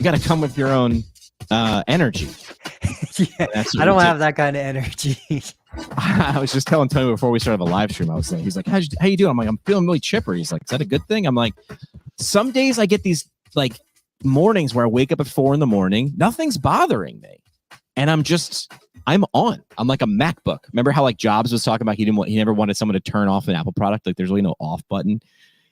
You got to come with your own energy. Yeah, I don't have that kind of energy. I was just telling Tony before we started the live stream, I was like, he's like, how you doing? I'm like, I'm feeling really chipper. He's like, is that a good thing? I'm like, some days I get these like mornings where I wake up at 4 a.m. Nothing's bothering me. And I'm on. I'm like a MacBook. Remember how like Jobs was talking about he never wanted someone to turn off an Apple product. Like there's really no off button.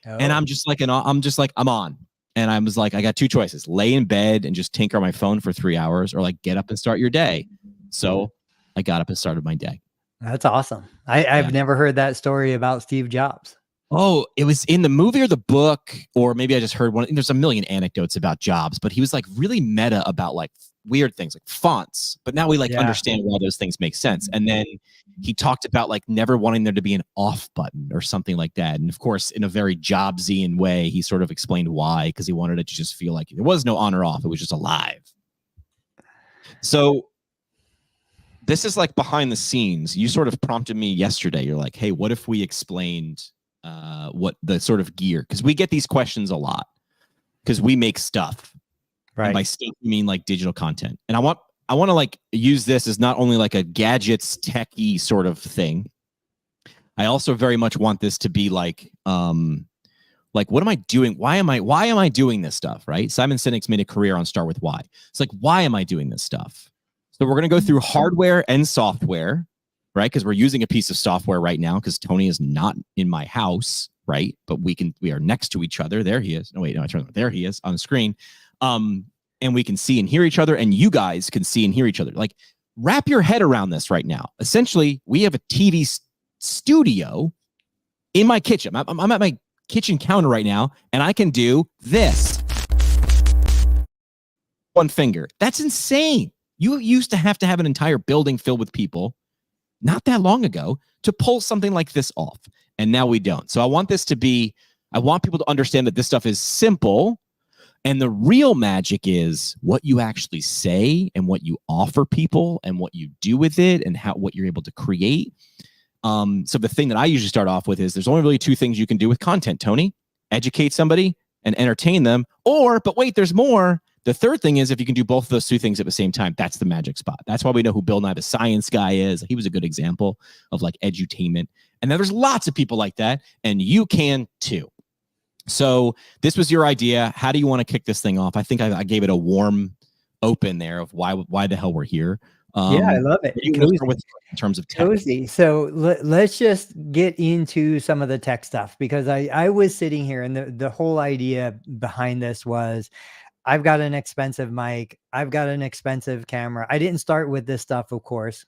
Oh. And I'm just like, I'm on. And I was like, I got two choices: lay in bed and just tinker on my phone for 3 hours, or like get up and start your day. So I got up and started my day. That's awesome. I've never heard that story about Steve Jobs. Oh, it was in the movie or the book, or maybe I just heard one. There's a million anecdotes about Jobs, but he was like really meta about like weird things like fonts. But now we like understand why those things make sense. And then he talked about like never wanting there to be an off button or something like that. And of course, in a very Jobsian way, he sort of explained why, because he wanted it to just feel like there was no on or off. It was just alive. So this is like behind the scenes. You sort of prompted me yesterday. You're like, hey, what if we explained what the sort of gear, because we get these questions a lot because we make stuff, right? And by stuff we mean like digital content. And I want to like use this as not only like a gadgets techie sort of thing. I also very much want this to be like what am I doing? Why am I doing this stuff? Right? Simon Sinek's made a career on Start With Why. It's like, why am I doing this stuff? So we're going to go through hardware and software, right? Because we're using a piece of software right now because Tony is not in my house, right? But we are next to each other. There he is. No, wait, no, I turned there. He is on the screen. And we can see and hear each other, and you guys can see and hear each other. Like, wrap your head around this right now. Essentially, we have a TV studio in my kitchen. I'm at my kitchen counter right now, and I can do this. One finger. That's insane. You used to have an entire building filled with people not that long ago to pull something like this off. And now we don't. So I want people to understand that this stuff is simple. And the real magic is what you actually say and what you offer people and what you do with it and what you're able to create. So the thing that I usually start off with is there's only really two things you can do with content, Tony. Educate somebody and entertain them. But wait, there's more. The third thing is if you can do both of those two things at the same time, that's the magic spot. That's why we know who Bill Nye the Science Guy is. He was a good example of like edutainment. And then there's lots of people like that, and you can too. So this was your idea. How do you want to kick this thing off? I think I gave it a warm open there of why the hell we're here. I love it. In terms of tech. Cozy. So let's just get into some of the tech stuff, because I was sitting here and the whole idea behind this was, I've got an expensive mic. I've got an expensive camera. I didn't start with this stuff, of course,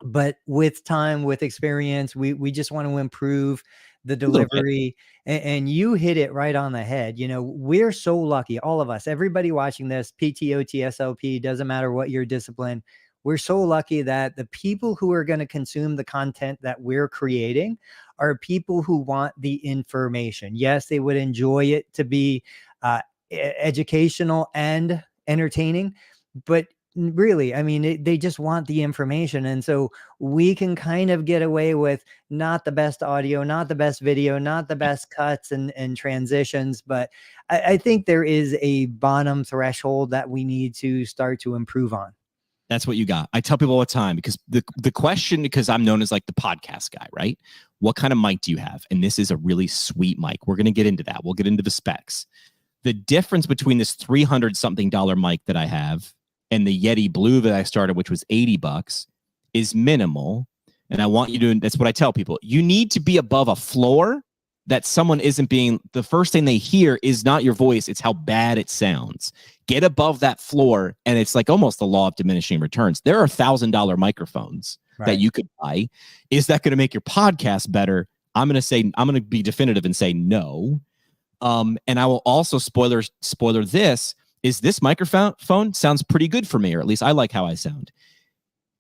but with time, with experience, we just want to improve the delivery. And you hit it right on the head. You know, we're so lucky, all of us, everybody watching this, PTOT, SLP, doesn't matter what your discipline. We're so lucky that the people who are going to consume the content that we're creating are people who want the information. Yes, they would enjoy it to be educational and entertaining, but really, I mean, they just want the information. And so we can kind of get away with not the best audio, not the best video, not the best cuts and transitions. But I think there is a bottom threshold that we need to start to improve on. That's what you got. I tell people all the time, because the question, because I'm known as like the podcast guy, right? What kind of mic do you have? And this is a really sweet mic. We're going to get into that. We'll get into the specs. The difference between this $300-something mic that I have and the Yeti Blue that I started, which was $80, is minimal. And I want you to, that's what I tell people. You need to be above a floor that someone isn't being, the first thing they hear is not your voice, it's how bad it sounds. Get above that floor, and it's like almost the law of diminishing returns. There are $1,000 microphones that you could buy. Is that going to make your podcast better? I'm going to be definitive and say no. And I will also spoiler this microphone sounds pretty good for me, or at least I like how I sound.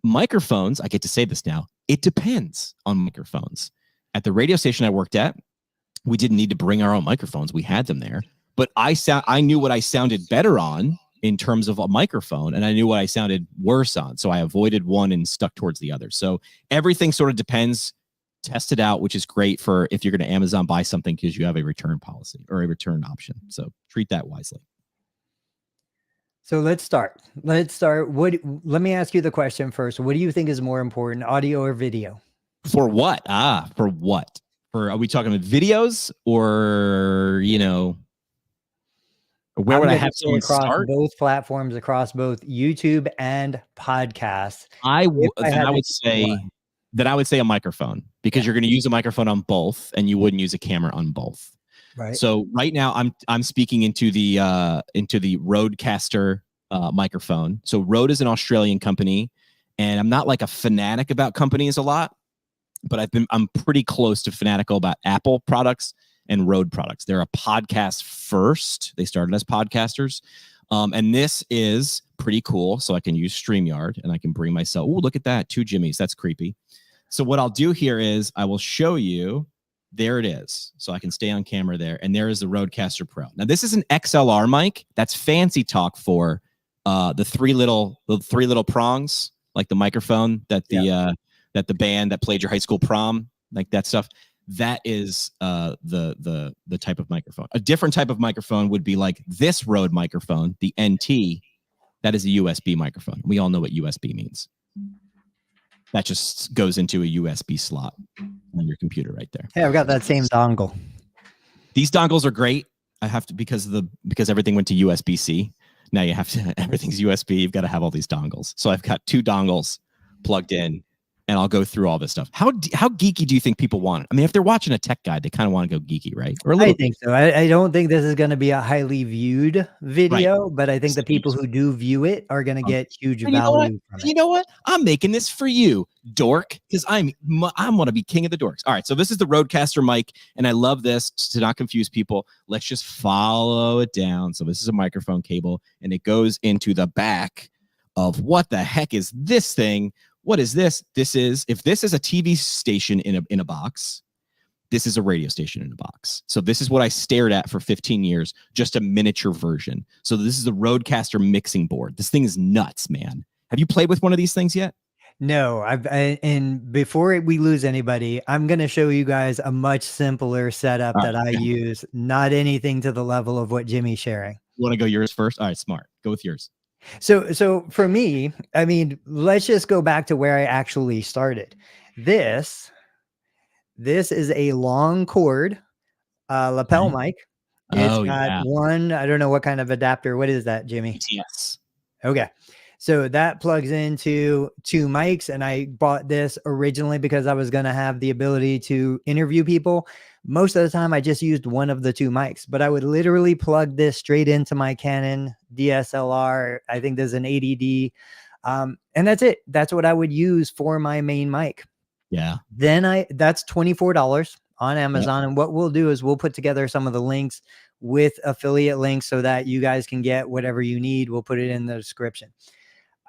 Microphones, I get to say this now, it depends on microphones. At the radio station I worked at, we didn't need to bring our own microphones. We had them there. But I knew what I sounded better on in terms of a microphone, and I knew what I sounded worse on. So I avoided one and stuck towards the other. So everything sort of depends. Test it out, which is great for if you're going to Amazon buy something, because you have a return policy or a return option. So treat that wisely. So let's start. Let me ask you the question first. What do you think is more important, audio or video? For what? For what? Are we talking about videos or, where I'm would I going have to say someone across start? both platforms, across both YouTube and podcasts. If I Then had I to would choose one, say a microphone, because yeah, you're going to use a microphone on both and you wouldn't use a camera on both. right. So right now I'm speaking into the Rodecaster microphone. So Rode is an Australian company, and I'm not like a fanatic about companies a lot, but I'm pretty close to fanatical about Apple products and Rode products. They're a podcast first. They started as podcasters. And this is pretty cool. So I can use StreamYard and I can bring myself. Oh, look at that. 2 Jimmys. That's creepy. So what I'll do here is I will show you. There it is. So I can stay on camera there. And there is the Rodecaster Pro. Now this is an XLR mic. That's fancy talk for the three little prongs, like the microphone that the band that played your high school prom, like that stuff. That is the type of microphone. A different type of microphone would be like this Rode microphone, the NT. That is a USB microphone. We all know what USB means. That just goes into a USB slot on your computer right there. Hey, I've got that same dongle. These dongles are great. I have to because everything went to USB-C. Now you have to everything's USB. You've got to have all these dongles. So I've got 2 dongles plugged in, and I'll go through all this stuff. How geeky do you think people want it? I mean, if they're watching a tech guide, they kind of want to go geeky, right? Or a little. I think so. I don't think this is going to be a highly viewed video, right, but I think the people who do view it are going to get huge value from it. You know what? I'm making this for you, dork, because I'm want to be king of the dorks. All right, so this is the Rodecaster mic, and I love this to not confuse people. Let's just follow it down. So this is a microphone cable, and it goes into the back of what the heck is this thing? What is this? If this is a TV station in a box, this is a radio station in a box. So this is what I stared at for 15 years, just a miniature version. So this is the Rodecaster mixing board. This thing is nuts, man. Have you played with one of these things yet? No, and before we lose anybody, I'm going to show you guys a much simpler setup that I use, not anything to the level of what Jimmy's sharing. You want to go yours first? All right, smart. Go with yours. So for me, I mean, let's just go back to where I actually started. This is a long cord lapel mic. It's got one, I don't know what kind of adapter. What is that, Jimmy? Yes. Okay. So that plugs into 2 mics, and I bought this originally because I was going to have the ability to interview people. Most of the time I just used one of the 2 mics, but I would literally plug this straight into my Canon DSLR. I think there's an 80D. And that's it. That's what I would use for my main mic. Yeah. Then that's $24 on Amazon. Yep. And what we'll do is we'll put together some of the links with affiliate links so that you guys can get whatever you need. We'll put it in the description.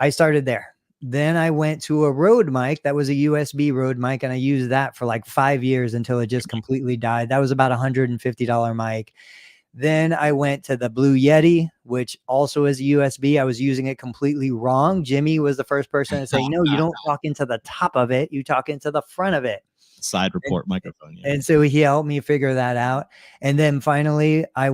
I started there. Then I went to a Rode mic that was a USB Rode mic, and I used that for like 5 years until it just completely died. That was about $150 mic. Then I went to the Blue Yeti, which also is a USB. I was using it completely wrong. Jimmy was the first person to say, no, you don't talk into the top of it. You talk into the front of it. Side report microphone. Yeah. And so he helped me figure that out. And then finally I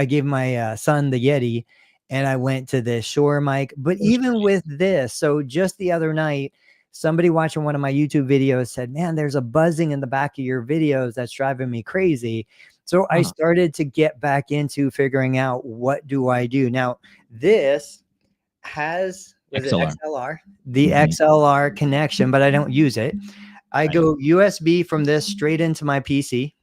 gave my son the Yeti, and I went to the Shure mic. But even with this, so just the other night, somebody watching one of my YouTube videos said, man, there's a buzzing in the back of your videos that's driving me crazy. So I started to get back into figuring out, what do I do? Now, this has XLR, the XLR connection, but I don't use it. I go USB from this straight into my PC.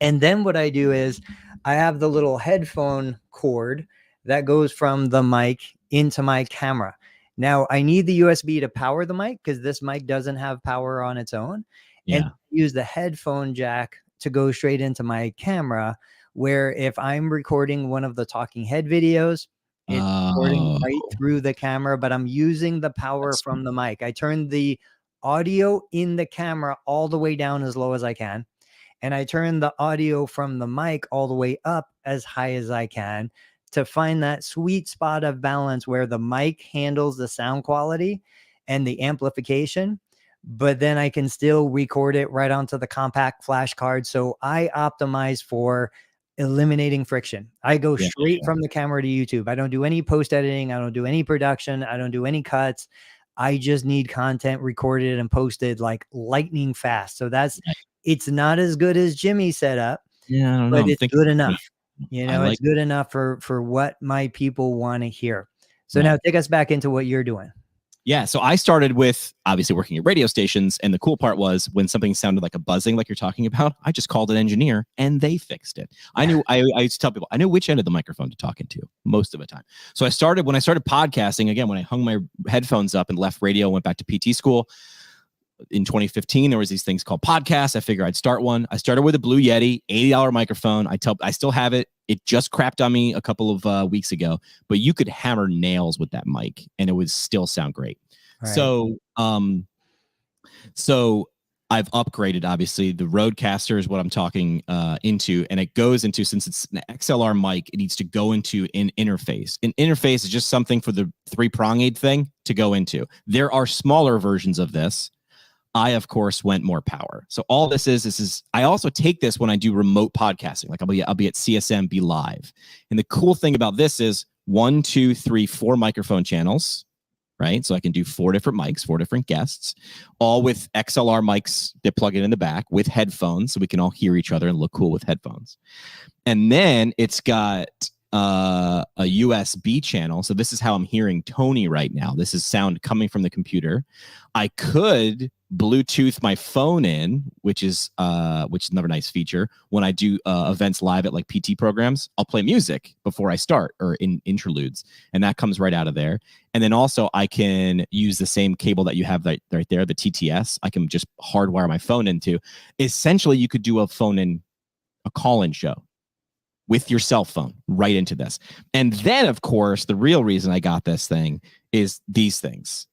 And then what I do is I have the little headphone cord that goes from the mic into my camera. Now I need the USB to power the mic because this mic doesn't have power on its own. And use the headphone jack to go straight into my camera, where if I'm recording one of the talking head videos, it's recording right through the camera, but I'm using the power from the mic. I turn the audio in the camera all the way down as low as I can, and I turn the audio from the mic all the way up as high as I can to find that sweet spot of balance where the mic handles the sound quality and the amplification, but then I can still record it right onto the compact flash card. So I optimize for eliminating friction. I go straight from the camera to YouTube. I don't do any post editing. I don't do any production. I don't do any cuts. I just need content recorded and posted like lightning fast. So it's not as good as Jimmy's setup, yeah, I don't know. but I'm it's thinking good enough. You know, like it's good enough for what my people want to hear. So now take us back into what you're doing. Yeah. So I started with obviously working at radio stations. And the cool part was when something sounded like a buzzing, like you're talking about, I just called an engineer and they fixed it. I knew, I used to tell people, I knew which end of the microphone to talk into most of the time. So when I started podcasting, again, when I hung my headphones up and left radio, went back to PT school in 2015, there was these things called podcasts. I figured I'd start one. I started with a Blue Yeti, $80 microphone. I still have it. It just crapped on me a couple of weeks ago, but you could hammer nails with that mic and it would still sound great. Right. So I've upgraded, obviously. The Rodecaster is what I'm talking into, and it goes into, since it's an XLR mic, it needs to go into an interface. An interface is just something for the 3-pronged thing to go into. There are smaller versions of this. I, of course, went more power. So all this is I also take this when I do remote podcasting. Like I'll be at CSM, be live. And the cool thing about this is 1, 2, 3, 4 microphone channels, right? So I can do 4 different mics, 4 different guests, all with XLR mics that plug in the back with headphones, so we can all hear each other and look cool with headphones. And then it's got a USB channel. So this is how I'm hearing Tony right now. This is sound coming from the computer. I could Bluetooth my phone in, which is another nice feature. When I do events live at like PT programs, I'll play music before I start or in interludes, and that comes right out of there. And then also I can use the same cable that you have right there, the TTS. I can just hardwire my phone into. Essentially, you could do a call-in show with your cell phone right into this. And then, of course, the real reason I got this thing is these things.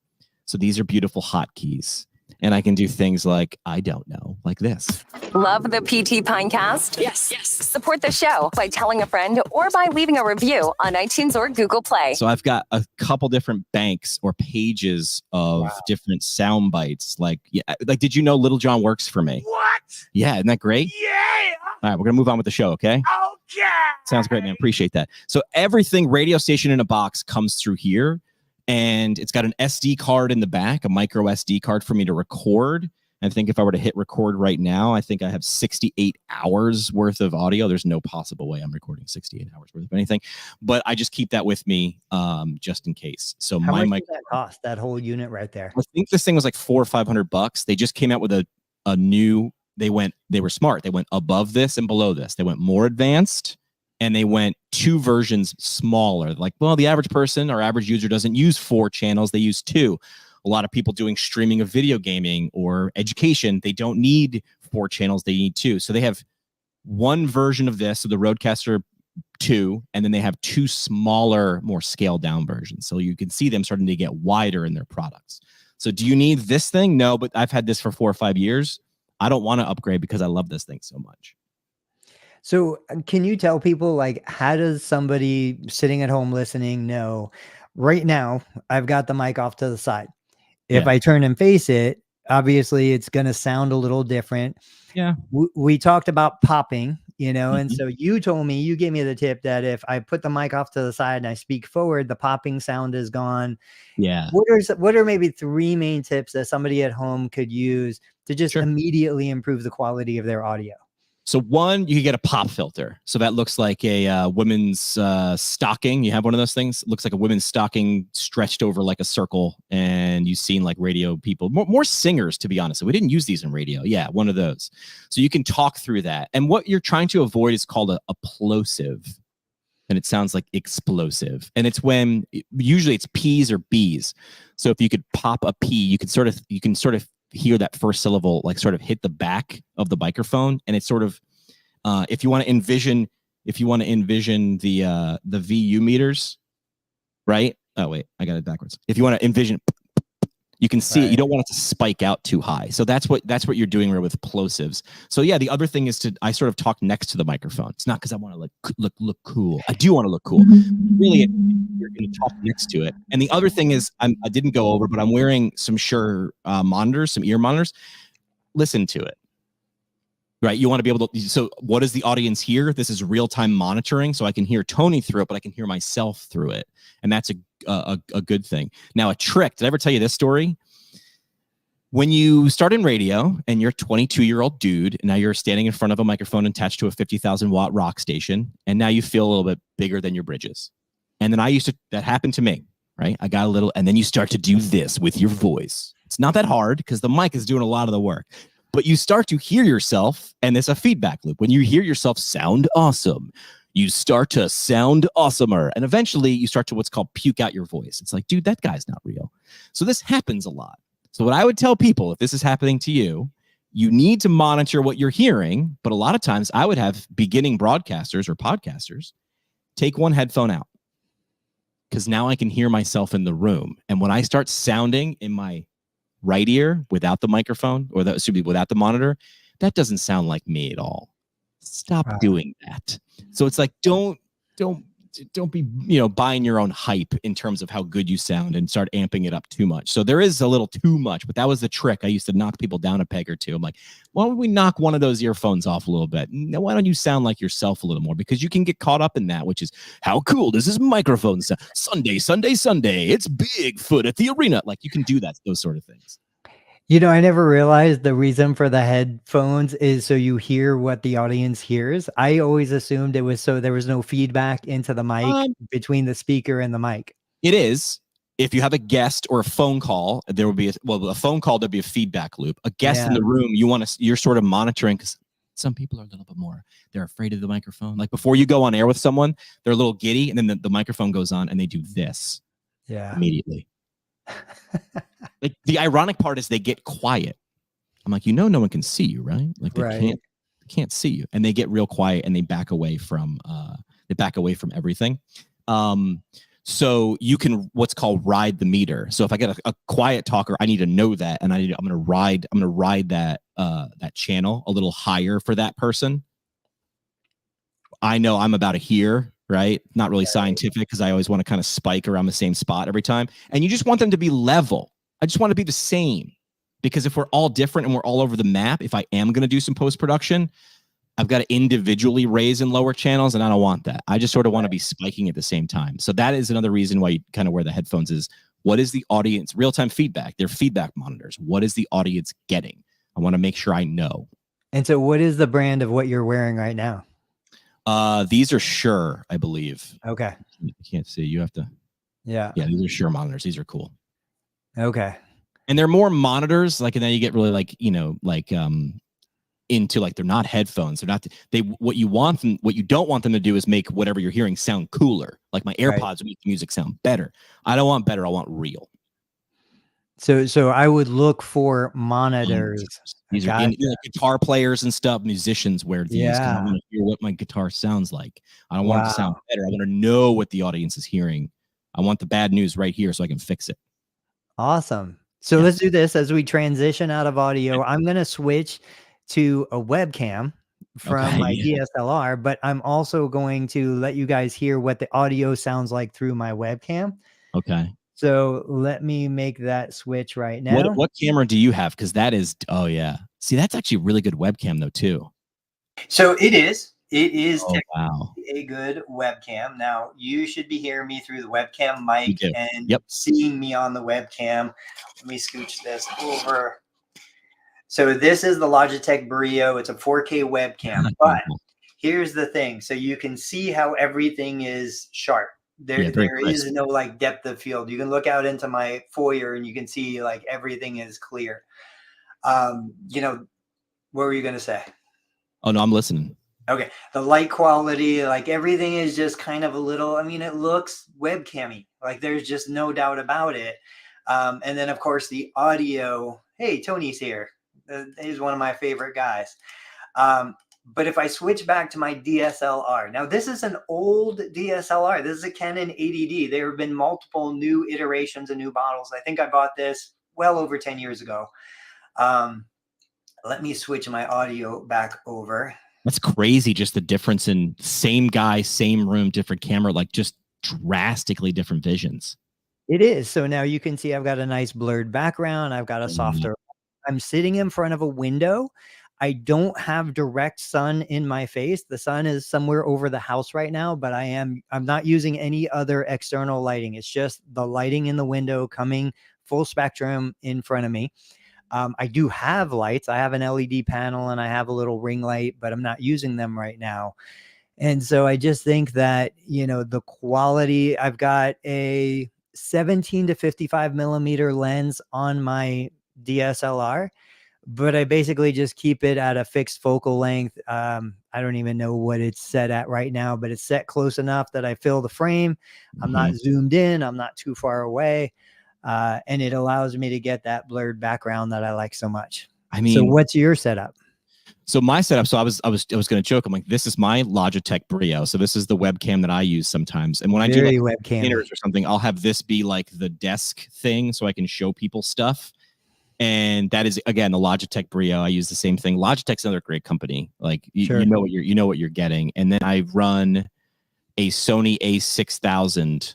So these are beautiful hotkeys. And I can do things like, I don't know, like this. Love the PT Pinecast? Yes. Support the show by telling a friend or by leaving a review on iTunes or Google Play. So I've got a couple different banks or pages of different sound bites. Like, did you know Little John works for me? What? Yeah, isn't that great? Yeah. All right, we're going to move on with the show, okay? Okay. Sounds great, man. Appreciate that. So everything radio station in a box comes through here. And it's got an SD card in the back, a micro SD card for me to record. I think if I were to hit record right now, I think I have 68 hours worth of audio. There's no possible way I'm recording 68 hours worth of anything, but I just keep that with me just in case. So how much does that cost, that whole unit right there? I think this thing was like $400 or $500. They just came out with a new. They were smart. They went above this and below this. They went more advanced. And they went 2 versions smaller. Like, well, the average person or average user doesn't use 4 channels. They use 2. A lot of people doing streaming of video gaming or education, they don't need 4 channels. They need 2. So they have 1 version of this, so the Rodecaster 2, and then they have 2 smaller, more scaled down versions. So you can see them starting to get wider in their products. So do you need this thing? No, but I've had this for 4 or 5 years. I don't want to upgrade because I love this thing so much. So can you tell people, like, how does somebody sitting at home listening know right now I've got the mic off to the side? If I turn and face it, obviously it's going to sound a little different. Yeah. We talked about popping, and so you gave me the tip that if I put the mic off to the side and I speak forward, the popping sound is gone. Yeah. What are maybe 3 main tips that somebody at home could use to just immediately improve the quality of their audio? So 1, you can get a pop filter. So that looks like a women's stocking. You have one of those things. It looks like a women's stocking stretched over like a circle. And you've seen like radio people, more singers, to be honest. We didn't use these in radio. Yeah, one of those. So you can talk through that. And what you're trying to avoid is called a plosive. And it sounds like explosive. And it's when usually it's P's or B's. So if you could pop a P, you can sort of hear that first syllable like sort of hit the back of the microphone, and it's sort of if you want to envision the VU meters, right? Oh wait, I got it backwards. If you want to envision, you can see it. You don't want it to spike out too high. So that's what you're doing with plosives. So yeah, the other thing is I sort of talk next to the microphone. It's not because I want to look cool. I do want to look cool. Really, you're going to talk next to it. And the other thing is I didn't go over, but I'm wearing some Shure monitors, some ear monitors. Listen to it. Right. You want to be able to. So what does the audience hear? This is real-time monitoring. So I can hear Tony through it, but I can hear myself through it. And that's a good thing. Now, a trick. Did I ever tell you this story? When you start in radio and you're a 22-year-old dude, and now you're standing in front of a microphone attached to a 50,000 watt rock station, and now you feel a little bit bigger than your bridges. And then that happened to me, right? I got a little, and then you start to do this with your voice. It's not that hard because the mic is doing a lot of the work. But you start to hear yourself, and there's a feedback loop. When you hear yourself sound awesome, you start to sound awesomer. And eventually you start to what's called puke out your voice. It's like, dude, that guy's not real. So this happens a lot. So what I would tell people, if this is happening to you, you need to monitor what you're hearing. But a lot of times I would have beginning broadcasters or podcasters take one headphone out, because now I can hear myself in the room. And when I start sounding in my right ear without the microphone, or that should be without the monitor, that doesn't sound like me at all. Stop doing that. So it's like, don't be, buying your own hype in terms of how good you sound and start amping it up too much. So there is a little too much, but that was the trick. I used to knock people down a peg or two. I'm like, why don't we knock one of those earphones off a little bit? No, why don't you sound like yourself a little more? Because you can get caught up in that, which is, how cool does this microphone sound? Sunday, it's Bigfoot at the arena. Like, you can do that, those sort of things. I never realized the reason for the headphones is so you hear what the audience hears. I always assumed it was so there was no feedback into the mic between the speaker and the mic. It is. If you have a guest or a phone call, there will be a phone call, there'll be a feedback loop. A guest in the room, you're sort of monitoring, because some people are a little bit more, they're afraid of the microphone. Like, before you go on air with someone, they're a little giddy, and then the microphone goes on and they do this immediately. Like, the ironic part is they get quiet. I'm like, no one can see you, right? Like, they can't see you, and they get real quiet and they back away from everything. So you can what's called ride the meter. So if I get a quiet talker, I need to know that, and I'm gonna ride that that channel a little higher for that person. I know I'm about to hear. Right? Not really scientific, because I always want to kind of spike around the same spot every time. And you just want them to be level. I just want to be the same, because if we're all different and we're all over the map, if I am going to do some post-production, I've got to individually raise and lower channels, and I don't want that. I just sort of want to be spiking at the same time. So that is another reason why you kind of wear the headphones is, what is the audience, real-time feedback? They're feedback monitors. What is the audience getting? I want to make sure I know. And so what is the brand of what you're wearing right now? These are Shure, I believe. Okay. I can't see. You have to. Yeah. Yeah, these are Shure monitors. These are cool. Okay. And they're more monitors, like, and then you get really into like, they're not headphones. They're not. What you don't want them to do is make whatever you're hearing sound cooler. Like my AirPods make the music sound better. I don't want better. I want real. So I would look for monitors. These are guitar players and stuff. Musicians wear these. Yeah. I want to hear what my guitar sounds like. I don't want it to sound better. I want to know what the audience is hearing. I want the bad news right here so I can fix it. Awesome. So let's do this as we transition out of audio. I'm going to switch to a webcam from my DSLR, but I'm also going to let you guys hear what the audio sounds like through my webcam. Okay. So let me make that switch right now. What camera do you have? Because that is, see, that's actually a really good webcam though too. So it is a good webcam. Now you should be hearing me through the webcam mic and seeing me on the webcam. Let me scooch this over. So this is the Logitech Brio. It's a 4K webcam, but here's the thing. So you can see how everything is sharp. There is no like depth of field. You can look out into my foyer and you can see like everything is clear. What were you going to say? Oh no, I'm listening. Okay. The light quality, like everything is just kind of a little, it looks webcam-y. Like there's just no doubt about it. And then of course the audio, hey, Tony's here. He's one of my favorite guys. But if I switch back to my DSLR, now this is an old DSLR. This is a Canon 80D. There have been multiple new iterations and new models. I think I bought this well over 10 years ago. Let me switch my audio back over. That's crazy. Just the difference in same guy, same room, different camera, like just drastically different visions. It is. So now you can see I've got a nice blurred background. I've got a softer. I'm sitting in front of a window. I don't have direct sun in my face. The sun is somewhere over the house right now, but I'm not using any other external lighting. It's just the lighting in the window coming full spectrum in front of me. I do have lights. I have an LED panel and I have a little ring light, but I'm not using them right now. And so I just think that, the quality, I've got a 17 to 55 millimeter lens on my DSLR, but I basically just keep it at a fixed focal length. I don't even know what it's set at right now, but it's set close enough that I fill the frame. I'm not zoomed in. I'm not too far away. And it allows me to get that blurred background that I like so much. I mean, so what's your setup? So my setup, so I was going to joke. I'm like, this is my Logitech Brio. So this is the webcam that I use sometimes. And when I do like dinners or something, I'll have this be like the desk thing so I can show people stuff. And that is, again, the Logitech Brio. I use the same thing. Logitech's another great company. Like you know what you're getting. And then I run a Sony A6000.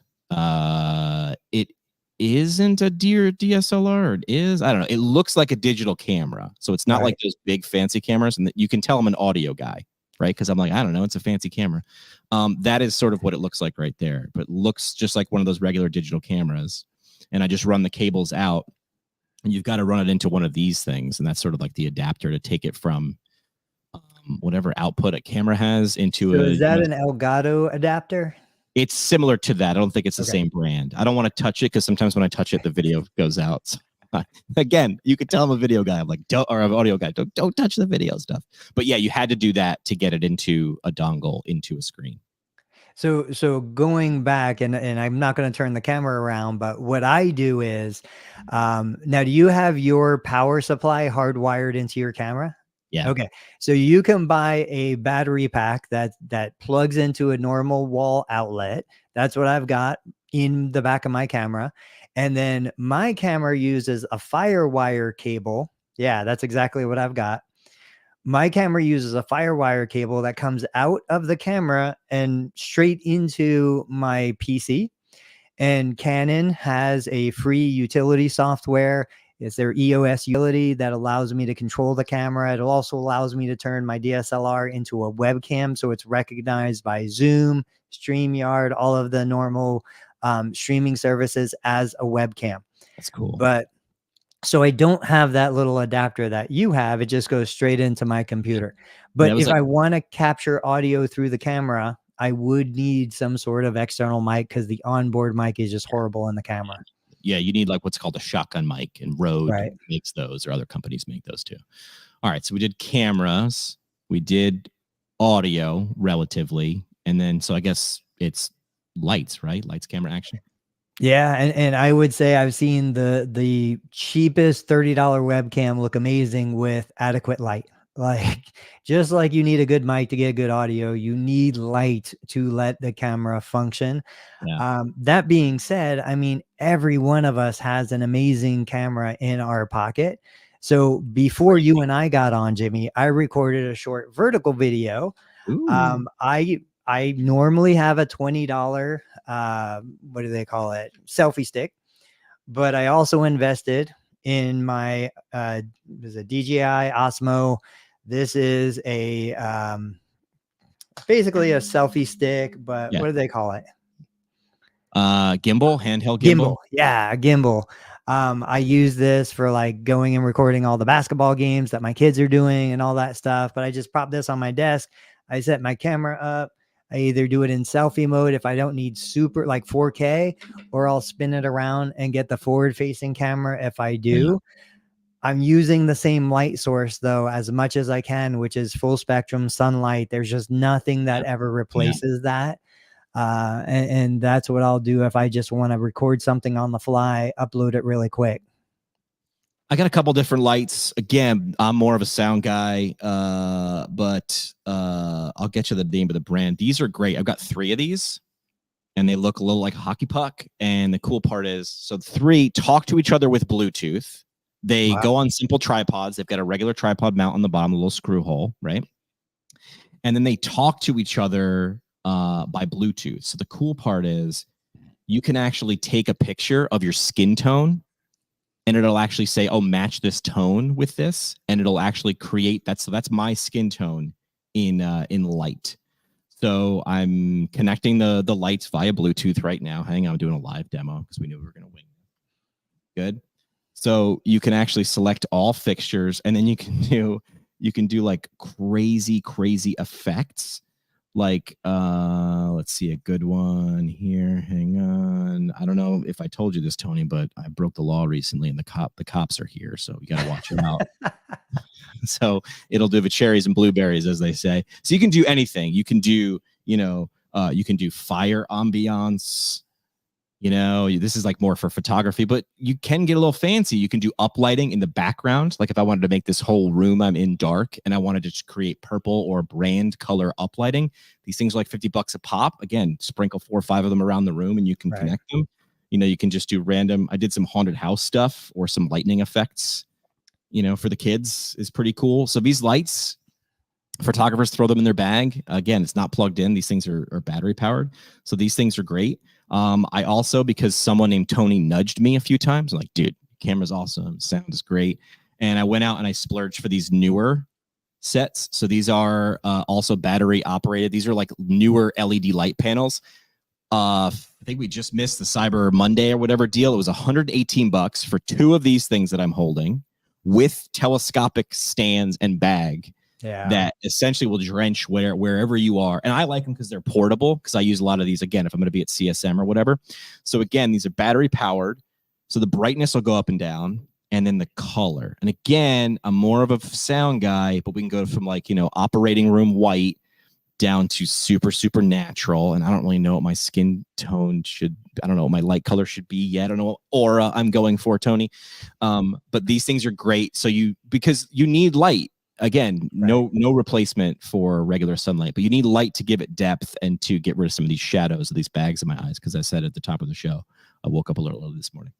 It isn't a dear DSLR. It is. I don't know. It looks like a digital camera. So it's not like those big fancy cameras. And you can tell I'm an audio guy, right? Because I'm like, I don't know. It's a fancy camera. That is sort of what it looks like right there. But it looks just like one of those regular digital cameras. And I just run the cables out. And you've got to run it into one of these things. And that's sort of like the adapter to take it from whatever output a camera has into Is that an Elgato adapter? It's similar to that. I don't think it's the same brand. I don't want to touch it because sometimes when I touch it, the video goes out. So, again, you could tell I'm a video guy. I'm like, or an audio guy. Don't touch the video stuff. But yeah, you had to do that to get it into a dongle, into a screen. So going back, and I'm not going to turn the camera around, but what I do is, now do you have your power supply hardwired into your camera? Yeah. Okay. So you can buy a battery pack that plugs into a normal wall outlet. That's what I've got in the back of my camera. And then my camera uses a FireWire cable. Yeah, that's exactly what I've got. My camera uses a FireWire cable that comes out of the camera and straight into my PC. And Canon has a free utility software. It's their EOS utility that allows me to control the camera. It also allows me to turn my DSLR into a webcam. So it's recognized by Zoom, StreamYard, all of the normal streaming services as a webcam. That's cool. But so I don't have that little adapter that you have. It just goes straight into my computer. But if I want to capture audio through the camera, I would need some sort of external mic because the onboard mic is just horrible in the camera. Yeah, you need like what's called a shotgun mic, and Rode makes those, or other companies make those too. All right, so we did cameras, we did audio relatively, and then so I guess it's lights, right? Lights, camera, action. Yeah, and I would say I've seen the cheapest $30 webcam look amazing with adequate light. Like, just like you need a good mic to get good audio, you need light to let the camera function. Yeah. That being said, I mean, every one of us has an amazing camera in our pocket. So before you and I got on, Jimmy, I recorded a short vertical video. I normally have a $20, what do they call it? Selfie stick, but I also invested in my, there's a DJI Osmo. This is a, basically a selfie stick, but what do they call it? Gimbal, handheld gimbal. Yeah, a gimbal. I use this for like going and recording all the basketball games that my kids are doing and all that stuff. But I just prop this on my desk. I set my camera up. I either do it in selfie mode if I don't need super like 4K, or I'll spin it around and get the forward facing camera if I do. Yeah. I'm using the same light source though, as much as I can, which is full spectrum sunlight. There's just nothing that ever replaces that. And that's what I'll do if I just want to record something on the fly, upload it really quick. I got a couple different lights. Again, I'm more of a sound guy, but I'll get you the name of the brand. These are great. I've got 3 of these, and they look a little like a hockey puck. And the cool part is, so 3 talk to each other with Bluetooth. They go on simple tripods. They've got a regular tripod mount on the bottom, a little screw hole, right? And then they talk to each other by Bluetooth. So the cool part is you can actually take a picture of your skin tone and it'll actually say, oh, match this tone with this, and it'll actually create that. So that's my skin tone in light. So I'm connecting the lights via Bluetooth right now. Hang on, I'm doing a live demo because we knew we were going to win. Good. So you can actually select all fixtures, and then you can do like crazy effects. Like, let's see a good one here. Hang on. I don't know if I told you this, Tony, but I broke the law recently, and the cops are here, so you got to watch them out. So it'll do the cherries and blueberries, as they say. So you can do anything. You can do, you can do fire ambiance. This is like more for photography, but you can get a little fancy. You can do uplighting in the background. Like if I wanted to make this whole room I'm in dark and I wanted to just create purple or brand color uplighting, these things are like $50 a pop. Again, sprinkle 4 or 5 of them around the room and you can connect them. You can just do random. I did some haunted house stuff or some lightning effects, for the kids is pretty cool. So these lights, photographers throw them in their bag. Again, it's not plugged in. These things are battery powered. So these things are great. I also, because someone named Tony nudged me a few times, I'm like, dude, camera's awesome. Sound is great. And I went out and I splurged for these newer sets. So these are also battery operated. These are like newer LED light panels. I think we just missed the Cyber Monday or whatever deal. It was $118 for 2 of these things that I'm holding with telescopic stands and bag. Yeah. That essentially will drench wherever you are. And I like them because they're portable, because I use a lot of these, again, if I'm going to be at CSM or whatever. So again, these are battery powered. So the brightness will go up and down, and then the color. And again, I'm more of a sound guy, but we can go from like, operating room white down to super natural. And I don't really know what my skin tone I don't know what my light color should be yet. I don't know what aura I'm going for, Tony. But these things are great. So because you need light. Again, no replacement for regular sunlight, but you need light to give it depth and to get rid of some of these shadows of these bags in my eyes. Because I said at the top of the show, I woke up a little early this morning.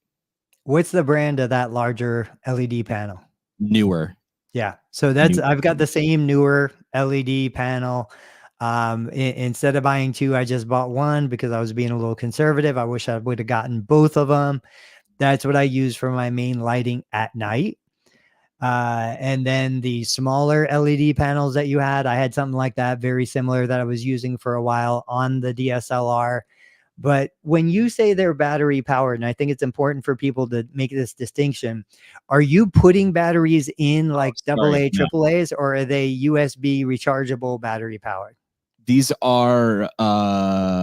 What's the brand of that larger LED panel? Newer. Yeah. So I've got the same newer LED panel. Instead of buying 2, I just bought 1 because I was being a little conservative. I wish I would have gotten both of them. That's what I use for my main lighting at night. And then the smaller LED panels that you had, I had something like that, very similar, that I was using for a while on the DSLR. But when you say they're battery powered, and I think it's important for people to make this distinction, are you putting batteries in like AA, AAAs, or are they USB rechargeable battery powered? These are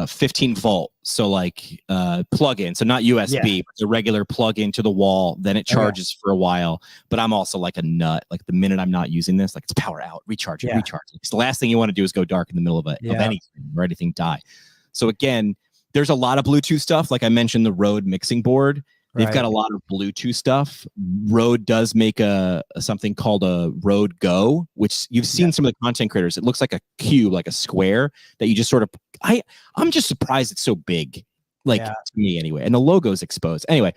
15 volt, so like plug-in, so not USB, but the regular plug into the wall. Then it charges for a while. But I'm also like a nut. Like the minute I'm not using this, like it's power out, recharge it. Because the last thing you want to do is go dark in the middle of anything or anything die. So again, there's a lot of Bluetooth stuff. Like I mentioned, the Rode mixing board. They've got a lot of Bluetooth stuff. Rode does make something called a Rode Go, which you've seen some of the content creators. It looks like a cube, like a square that you just sort of. I'm just surprised it's so big, to me anyway. And the logo's exposed anyway.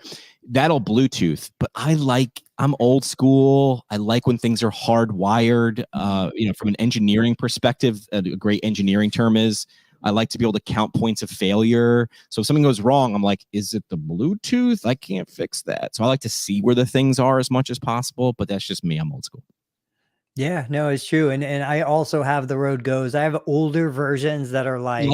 That'll Bluetooth, but I'm old school. I like when things are hardwired. From an engineering perspective, a great engineering term is, I like to be able to count points of failure. So if something goes wrong, I'm like, is it the Bluetooth? I can't fix that. So I like to see where the things are as much as possible, but that's just me. I'm old school. Yeah, no, it's true. And I also have the Rode Goes. I have older versions that are like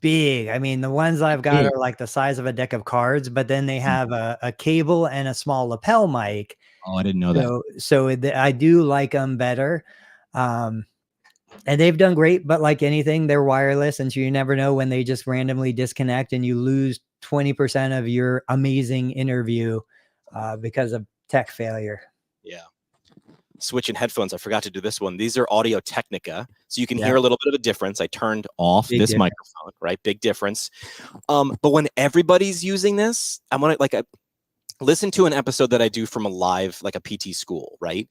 big. I mean, the ones I've got are like the size of a deck of cards, but then they have a cable and a small lapel mic. Oh, I didn't know that. So I do like them better. And they've done great, but like anything, they're wireless. And so you never know when they just randomly disconnect and you lose 20% of your amazing interview because of tech failure. Yeah. Switching headphones. I forgot to do this one. These are Audio Technica. So you can hear a little bit of a difference. I turned off this microphone, right? Big difference. But when everybody's using this, I want to listen to an episode that I do from a live, like a PT school, right?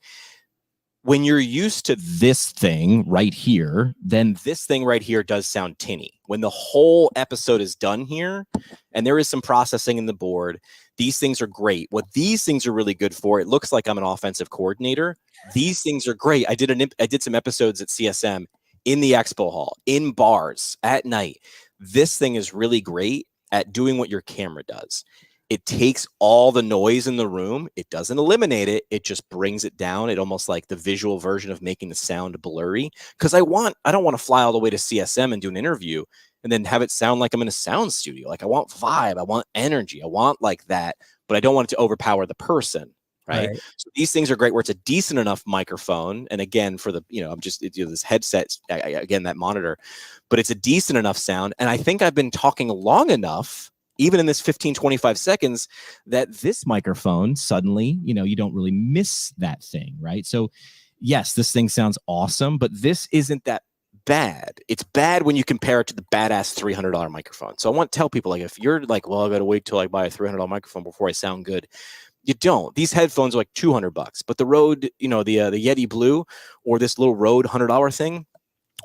When you're used to this thing right here, then this thing right here does sound tinny. When the whole episode is done here, and there is some processing in the board, these things are great. What these things are really good for, it looks like I'm an offensive coordinator. These things are great. I did some episodes at CSM in the expo hall, in bars, at night. This thing is really great at doing what your camera does. it takes all the noise in the room. It doesn't eliminate it. It just brings it down. It almost like the visual version of making the sound blurry. Because I don't want to fly all the way to CSM and do an interview and then have it sound like I'm in a sound studio. Like I want vibe. I want energy. I want like that, but I don't want it to overpower the person. Right. So these things are great where it's a decent enough microphone. And again, for the, I'm just, this headset, again, that monitor, but it's a decent enough sound. And I think I've been talking long enough, even in this 15, 25 seconds, that this microphone suddenly, you don't really miss that thing. Right. So yes, this thing sounds awesome, but this isn't that bad. It's bad when you compare it to the badass $300 microphone. So I want to tell people, like, if you're like, well, I got to wait till I buy a $300 microphone before I sound good. You don't. These headphones are like $200, but the Rode, the Yeti Blue, or this little Rode $100 thing,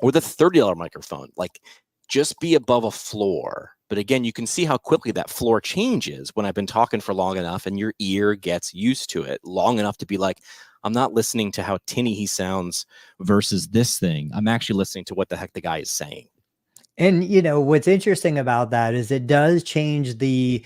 or the $30 microphone, like, just be above a floor. But again, you can see how quickly that floor changes when I've been talking for long enough and your ear gets used to it long enough to be like, I'm not listening to how tinny he sounds versus this thing. I'm actually listening to what the heck the guy is saying. And, what's interesting about that is it does change the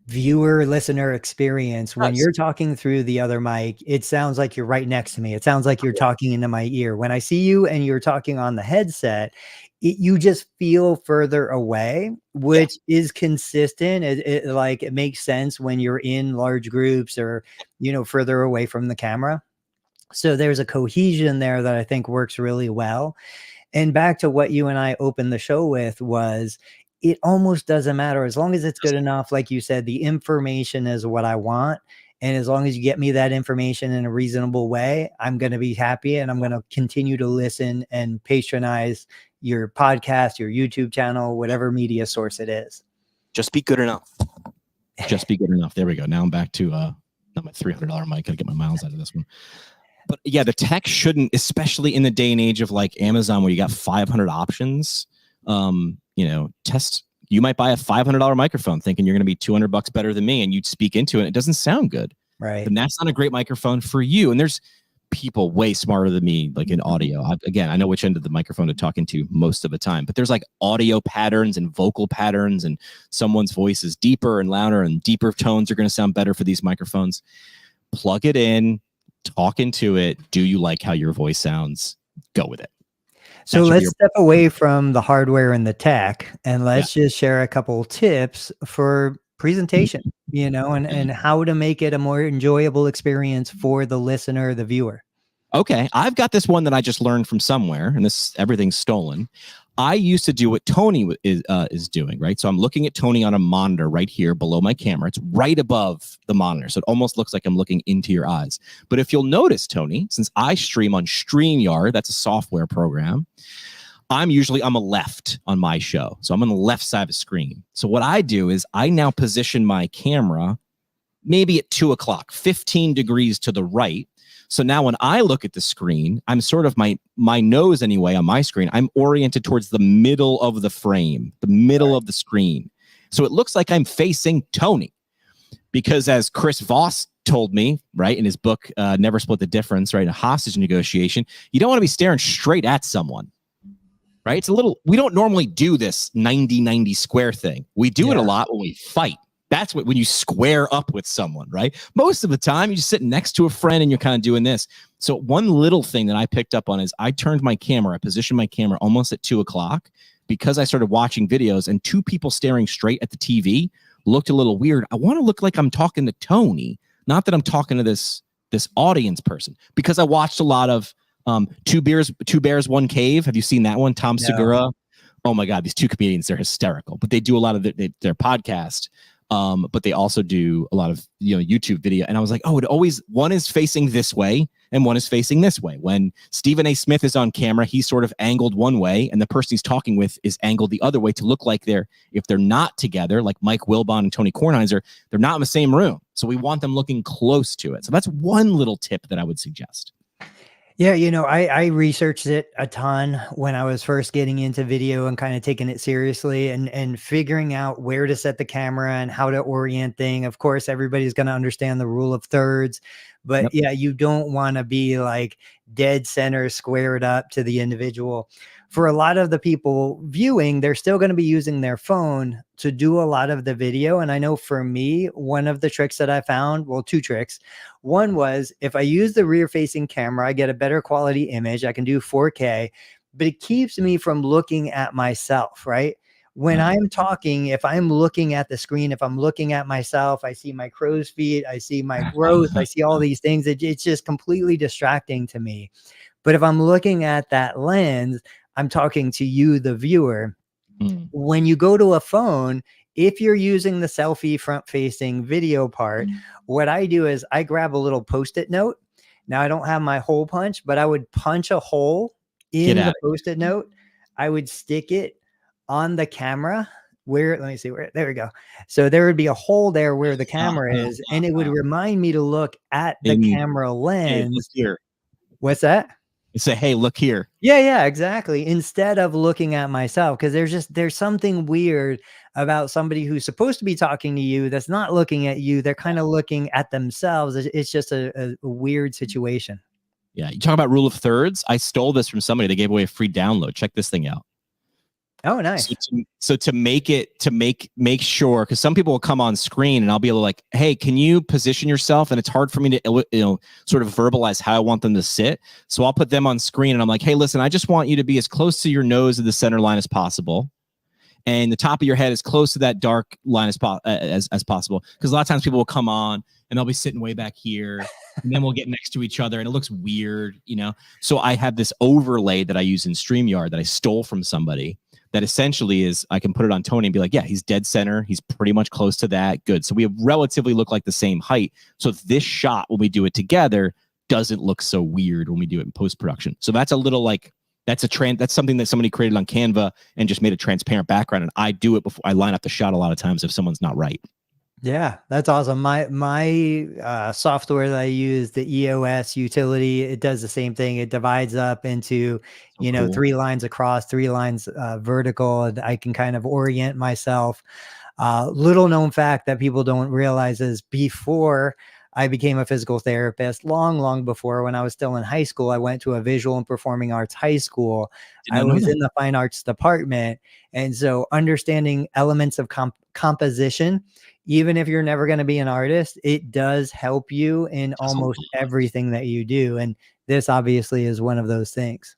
viewer listener experience. When you're talking through the other mic, it sounds like you're right next to me. It sounds like you're talking into my ear. When I see you and you're talking on the headset, you just feel further away, which is consistent. It makes sense when you're in large groups or, further away from the camera. So there's a cohesion there that I think works really well. And back to what you and I opened the show with was, it almost doesn't matter as long as it's good enough. Like you said, the information is what I want. And as long as you get me that information in a reasonable way, I'm going to be happy, and I'm going to continue to listen and patronize your podcast, your YouTube channel, whatever media source it is. Just be good enough. Just be good enough. There we go. Now I'm back to not my $300 mic. Gotta get my miles out of this one. But yeah, the tech shouldn't, especially in the day and age of like Amazon, where you got 500 options. You might buy a $500 microphone thinking you're going to be $200 better than me, and you'd speak into it. And it doesn't sound good. Right. And that's not a great microphone for you. And there's people way smarter than me, like in audio. I know which end of the microphone to talk into most of the time, but there's like audio patterns and vocal patterns, and someone's voice is deeper and louder, and deeper tones are going to sound better for these microphones. Plug it in, talk into it. Do you like how your voice sounds? Go with it. So let's step away from the hardware and the tech, and let's just share a couple tips for presentation, and how to make it a more enjoyable experience for the listener, the viewer. Okay. I've got this one that I just learned from somewhere, and everything's stolen. I used to do what Tony is doing, right? So I'm looking at Tony on a monitor right here below my camera. It's right above the monitor, so it almost looks like I'm looking into your eyes. But if you'll notice, Tony, since I stream on StreamYard, that's a software program, I'm on the left on my show. So I'm on the left side of the screen. So what I do is I now position my camera maybe at 2 o'clock, 15 degrees to the right. So now when I look at the screen, I'm sort of my nose anyway on my screen, I'm oriented towards the middle of the frame, the middle of the screen. So it looks like I'm facing Tony, because as Chris Voss told me, right, in his book, Never Split the Difference, right, a hostage negotiation, you don't want to be staring straight at someone, right? It's we don't normally do this 90-90 square thing. We do it a lot when we fight. That's when you square up with someone, right? Most of the time, you're just sitting next to a friend and you're kind of doing this. So one little thing that I picked up on is I positioned my camera almost at 2 o'clock, because I started watching videos and two people staring straight at the TV looked a little weird. I want to look like I'm talking to Tony, not that I'm talking to this audience person, because I watched a lot of Two Bears, One Cave. Have you seen that one? Tom Segura. Oh my God, these two comedians, they're hysterical, but they do a lot of their podcast. But they also do a lot of YouTube video. And I was like, one is facing this way and one is facing this way. When Stephen A. Smith is on camera, he's sort of angled one way, and the person he's talking with is angled the other way to look like if they're not together, like Mike Wilbon and Tony Kornheiser, they're not in the same room. So we want them looking close to it. So that's one little tip that I would suggest. Yeah, I researched it a ton when I was first getting into video and kind of taking it seriously and figuring out where to set the camera and how to orient things. Of course, everybody's going to understand the rule of thirds, but you don't want to be like dead center squared up to the individual. for a lot of the people viewing, they're still going to be using their phone to do a lot of the video. And I know for me, one of the tricks that I found, well, two tricks. One was if I use the rear facing camera, I get a better quality image. I can do 4K, but it keeps me from looking at myself, right? When I'm talking, if I'm looking at the screen, if I'm looking at myself, I see my crow's feet, I see my growth, I see all these things. It's just completely distracting to me. But if I'm looking at that lens, I'm talking to you, the viewer. When you go to a phone, if you're using the selfie front facing video part, what I do is I grab a little Post-it note. Now I don't have my hole punch, but I would punch a hole in the Post-it note. I would stick it on the camera where, let me see where, there we go. So there would be a hole there where the camera is, and it would remind me to look at the camera lens. Hey, here. What's that? You say, hey, look here. Yeah, exactly. Instead of looking at myself, because there's something weird about somebody who's supposed to be talking to you that's not looking at you. They're kind of looking at themselves. It's just a weird situation. Yeah, you talk about rule of thirds. I stole this from somebody. They gave away a free download. Check this thing out. Oh, nice. So to make sure, because some people will come on screen and I'll be able to like, hey, can you position yourself? And it's hard for me to, sort of verbalize how I want them to sit. So I'll put them on screen and I'm like, hey, listen, I just want you to be as close to your nose of the center line as possible. And the top of your head as close to that dark line as possible. Because a lot of times people will come on and they'll be sitting way back here. And then we'll get next to each other and it looks weird, So I have this overlay that I use in StreamYard that I stole from somebody. That essentially is, I can put it on Tony and be like, yeah, he's dead center. He's pretty much close to that. Good. So we relatively look like the same height. So this shot, when we do it together, doesn't look so weird when we do it in post-production. So that's a little like, that's something that somebody created on Canva and just made a transparent background. And I do it before I line up the shot a lot of times if someone's not right. Yeah, that's awesome. My software that I use, the EOS utility, it does the same thing. It divides up into, cool. 3 lines across, 3 lines vertical. And I can kind of orient myself. Little known fact that people don't realize is before I became a physical therapist, long before, when I was still in high school, I went to a visual and performing arts high school. I was in the fine arts department. And so understanding elements of composition, even if you're never going to be an artist, it does help you in almost everything that you do. And this obviously is one of those things.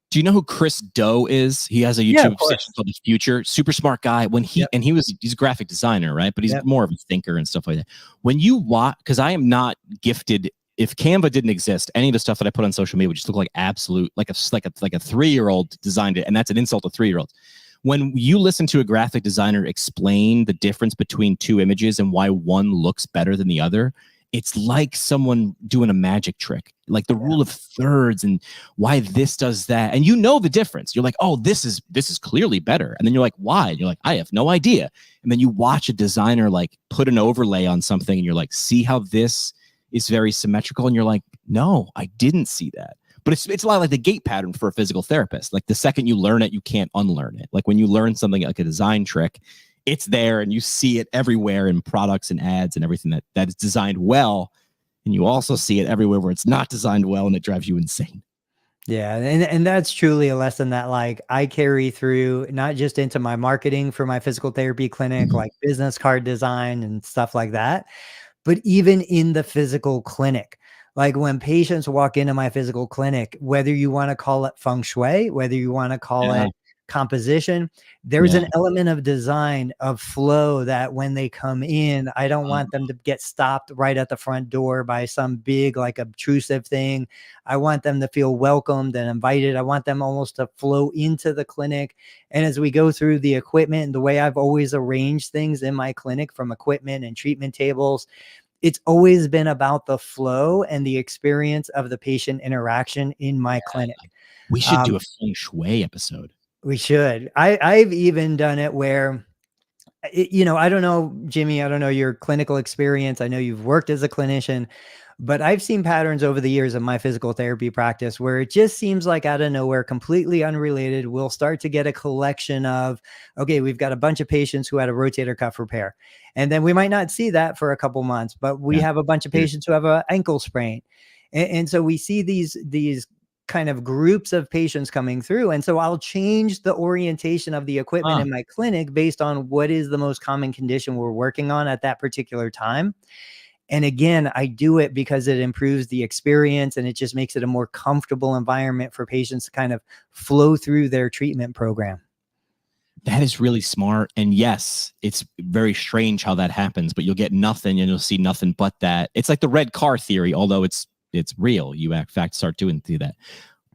Do you know who Chris Do is? He has a YouTube station called The Future. Super smart guy. He's a graphic designer, right? But he's more of a thinker and stuff like that. When you watch, because I am not gifted. If Canva didn't exist, any of the stuff that I put on social media would just look like absolute, like a 3-year-old designed it, and that's an insult to 3-year-olds. When you listen to a graphic designer explain the difference between 2 images and why one looks better than the other, it's like someone doing a magic trick, like the rule of thirds and why this does that. And the difference. You're like, oh, this is clearly better. And then you're like, why? And you're like, I have no idea. And then you watch a designer like put an overlay on something and you're like, see how this is very symmetrical? And you're like, no, I didn't see that. But it's a lot like the gait pattern for a physical therapist. Like the second you learn it, you can't unlearn it. Like when you learn something like a design trick, it's there and you see it everywhere in products and ads and everything that is designed well. And you also see it everywhere where it's not designed well and it drives you insane. Yeah. And that's truly a lesson that like I carry through, not just into my marketing for my physical therapy clinic, like business card design and stuff like that, but even in the physical clinic. Like when patients walk into my physical clinic, whether you want to call it feng shui, whether you want to call it composition, there's an element of design, of flow, that when they come in, I don't want them to get stopped right at the front door by some big like obtrusive thing. I want them to feel welcomed and invited. I want them almost to flow into the clinic. And as we go through the equipment and the way I've always arranged things in my clinic, from equipment and treatment tables, it's always been about the flow and the experience of the patient interaction in my clinic. We should do a feng shui episode. We should. I've even done it where, I don't know, Jimmy, I don't know your clinical experience. I know you've worked as a clinician, but I've seen patterns over the years of my physical therapy practice where it just seems like out of nowhere, completely unrelated, we'll start to get a collection of, okay, we've got a bunch of patients who had a rotator cuff repair. And then we might not see that for a couple months, but we have a bunch of patients who have an ankle sprain. And so we see these kind of groups of patients coming through. And so I'll change the orientation of the equipment in my clinic based on what is the most common condition we're working on at that particular time. And again, I do it because it improves the experience and it just makes it a more comfortable environment for patients to kind of flow through their treatment program. That is really smart. And yes, it's very strange how that happens, but you'll get nothing and you'll see nothing but that. It's like the red car theory, although it's real. You in fact start doing that.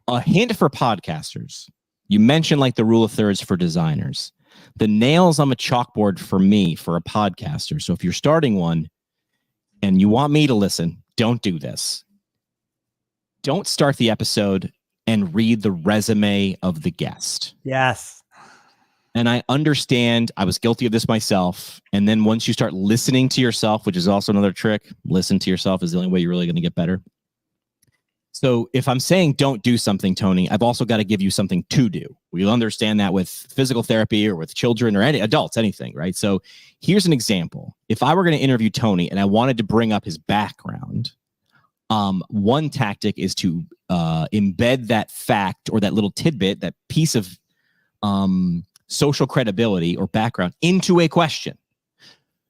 A hint for podcasters. You mentioned like the rule of thirds for designers. The nails on a chalkboard for me, for a podcaster. So if you're starting one and you want me to listen, don't do this. Don't start the episode and read the resume of the guest. Yes. And I understand I was guilty of this myself. And then once you start listening to yourself, which is also another trick, listen to yourself is the only way you're really going to get better. So if I'm saying don't do something, Tony, I've also got to give you something to do. We'll understand that with physical therapy or with children or any adults, anything, right? So here's an example. If I were going to interview Tony and I wanted to bring up his background, one tactic is to embed that fact or that little tidbit, that piece of social credibility or background into a question.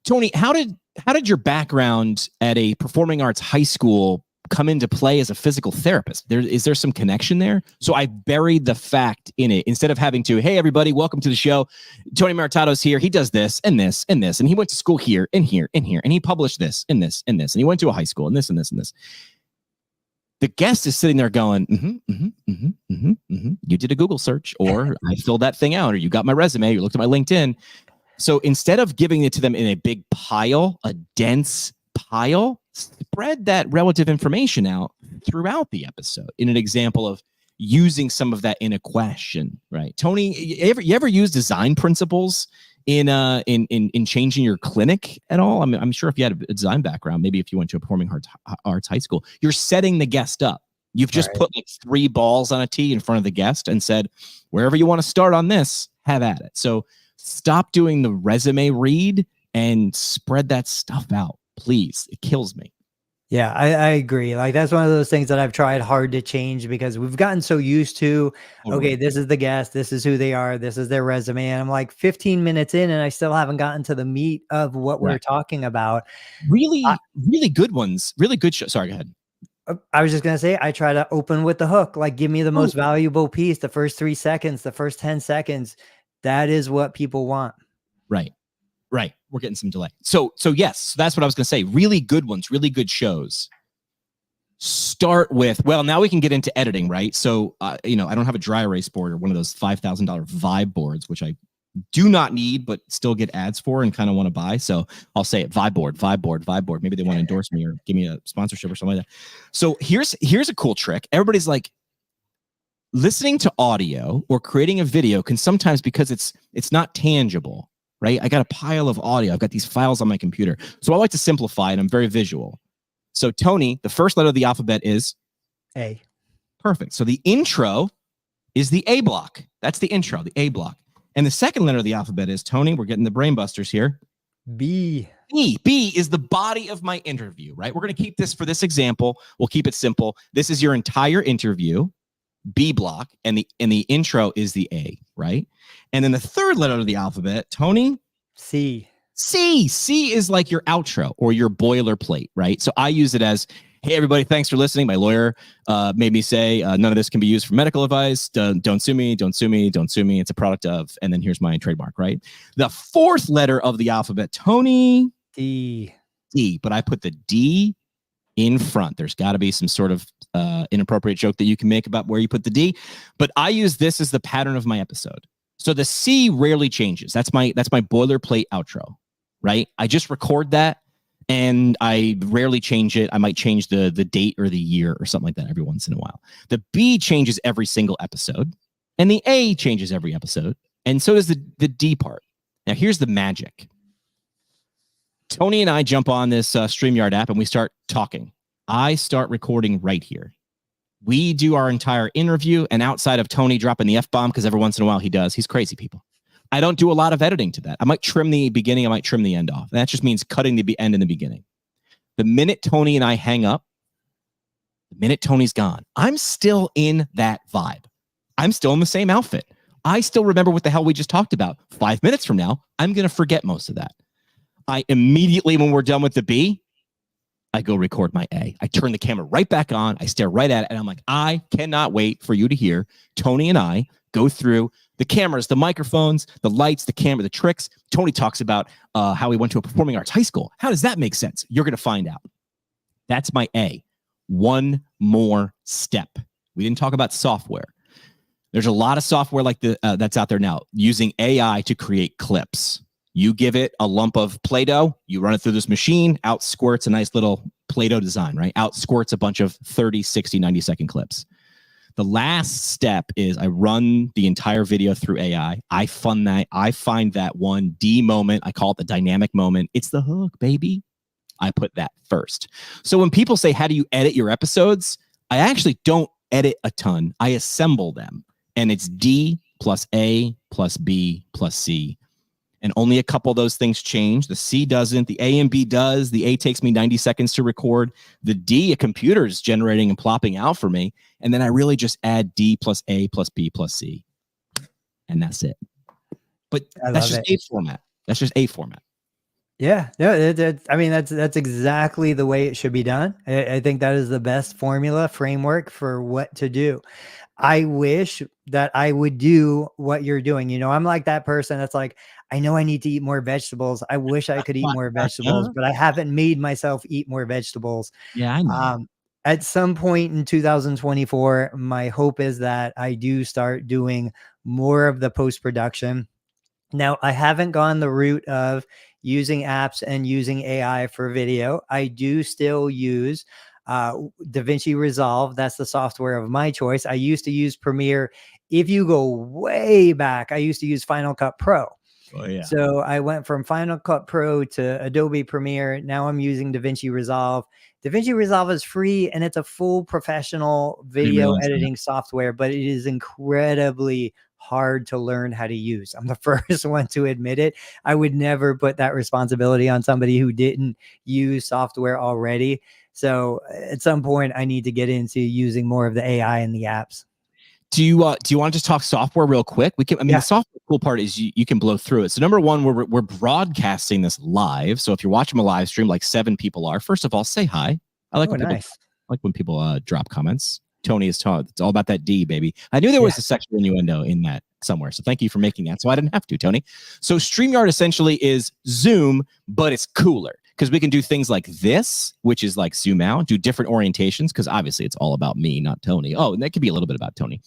Tony, how did your background at a performing arts high school come into play as a physical therapist? Is there some connection there? So I buried the fact in it instead of having to, hey, everybody, welcome to the show. Tony Maritato's here. He does this and this and this. And he went to school here and here and here. And he published this and this and this. And he went to a high school and this and this and this. The guest is sitting there going, you did a Google search, or I filled that thing out, or you got my resume, you looked at my LinkedIn. So instead of giving it to them in a big pile, a dense pile, spread that relative information out throughout the episode in an example of using some of that in a question, right? Tony, you ever use design principles in changing your clinic at all? I'm sure if you had a design background, maybe if you went to a performing arts high school, you're setting the guest up. You've just put like 3 balls on a tee in front of the guest and said, wherever you want to start on this, have at it. So stop doing the resume read and spread that stuff out, please. It kills me. Yeah, I agree. Like that's one of those things that I've tried hard to change because we've gotten so used to, okay, this is the guest, this is who they are, this is their resume. And I'm like 15 minutes in and I still haven't gotten to the meat of what we're talking about. Really good ones. Really good show. Sorry, go ahead. I was just going to say, I try to open with the hook, like give me the most valuable piece, the first 3 seconds, the first 10 seconds. That is what people want. Right. We're getting some delay. So yes, that's what I was going to say. Really good ones, really good shows. Start with, well, now we can get into editing, right? So, I don't have a dry erase board or one of those $5,000 Vibe boards, which I do not need, but still get ads for and kind of want to buy. So I'll say it, Vibe board. Maybe they want to endorse me or give me a sponsorship or something like that. So here's a cool trick. Everybody's like, listening to audio or creating a video can sometimes, because it's not tangible, right? I got a pile of audio. I've got these files on my computer. So I like to simplify it. I'm very visual. So Tony, the first letter of the alphabet is A. Perfect. So the intro is the A block. That's the intro, the A block. And the second letter of the alphabet is, Tony, we're getting the brain busters here. B. B is the body of my interview, right? We're going to keep this for this example. We'll keep it simple. This is your entire interview. B block, and the intro is the A, right? And then the third letter of the alphabet, Tony? C. C is like your outro or your boilerplate, right? So I use it as, hey, everybody, thanks for listening. My lawyer made me say none of this can be used for medical advice. Don't sue me. It's a product of, and then here's my trademark, right? The fourth letter of the alphabet, Tony? D. But I put the D in front. There's got to be some sort of inappropriate joke that you can make about where you put the D, but I use this as the pattern of my episode. So the C rarely changes. That's my boilerplate outro, right? I just record that and I rarely change it. I might change the date or the year or something like that every once in a while. The B changes every single episode and the A changes every episode. And so does the D part. Now here's the magic. Tony and I jump on this StreamYard app and we start talking. I start recording right here. We do our entire interview, and outside of Tony dropping the F-bomb, because every once in a while he does, he's crazy, people. I don't do a lot of editing to that. I might trim the beginning, I might trim the end off. And that just means cutting the end in the beginning. The minute Tony and I hang up, The minute Tony's gone, I'm still in that vibe. I'm still in the same outfit. I still remember what the hell we just talked about. 5 minutes from now, I'm going to forget most of that. I immediately, when we're done with the B, I go record my A. I turn the camera right back on. I stare right at it. And I'm like, I cannot wait for you to hear Tony and I go through the cameras, the microphones, the lights, the camera, the tricks. Tony talks about how he went to a performing arts high school. How does that make sense? You're going to find out. That's my A. One more step. We didn't talk about software. There's a lot of software like that's out there now using AI to create clips. You give it a lump of Play-Doh, you run it through this machine, out squirts a nice little Play-Doh design, right? Out squirts a bunch of 30, 60, 90-second clips. The last step is I run the entire video through AI. I find that one D moment. I call it the dynamic moment. It's the hook, baby. I put that first. So when people say, how do you edit your episodes? I actually don't edit a ton. I assemble them. And it's D plus A plus B plus C. And only a couple of those things change. The C doesn't. The A and B does. The A takes me 90 seconds to record. The D, a computer is generating and plopping out for me. And then I really just add D plus A plus B plus C. And that's it. But that's just A format. That's just A format. Yeah, I mean, that's exactly the way it should be done. I think that is the best formula framework for what to do. I wish that I would do what you're doing. You know, I'm like that person that's like, I know I need to eat more vegetables. I wish I could eat more vegetables, but I haven't made myself eat more vegetables. Yeah, I know. At some point in 2024, my hope is that I do start doing more of the post-production. Now, I haven't gone the route of using apps and using AI for video. I do still use DaVinci Resolve. That's the software of my choice. I used to use Premiere. If you go way back, I used to use Final Cut Pro. Oh, yeah. So I went from Final Cut Pro to Adobe Premiere. Now I'm using DaVinci Resolve. DaVinci Resolve is free and it's a full professional video editing software, but it is incredibly hard to learn how to use. I'm the first one to admit it. I would never put that responsibility on somebody who didn't use software already. So at some point I need to get into using more of the AI in the apps. Do you want to just talk software real quick? We can. I mean, the software cool part is you can blow through it. So number one, we're broadcasting this live. So if you're watching a live stream, like 7 people are, first of all, say hi. I like when people drop comments. Tony is taught. It's all about that D, baby. I knew there was a sexual innuendo in that somewhere. So thank you for making that. So I didn't have to, Tony. So StreamYard essentially is Zoom, but it's cooler because we can do things like this, which is like zoom out, do different orientations because obviously it's all about me, not Tony. Oh, and that could be a little bit about Tony.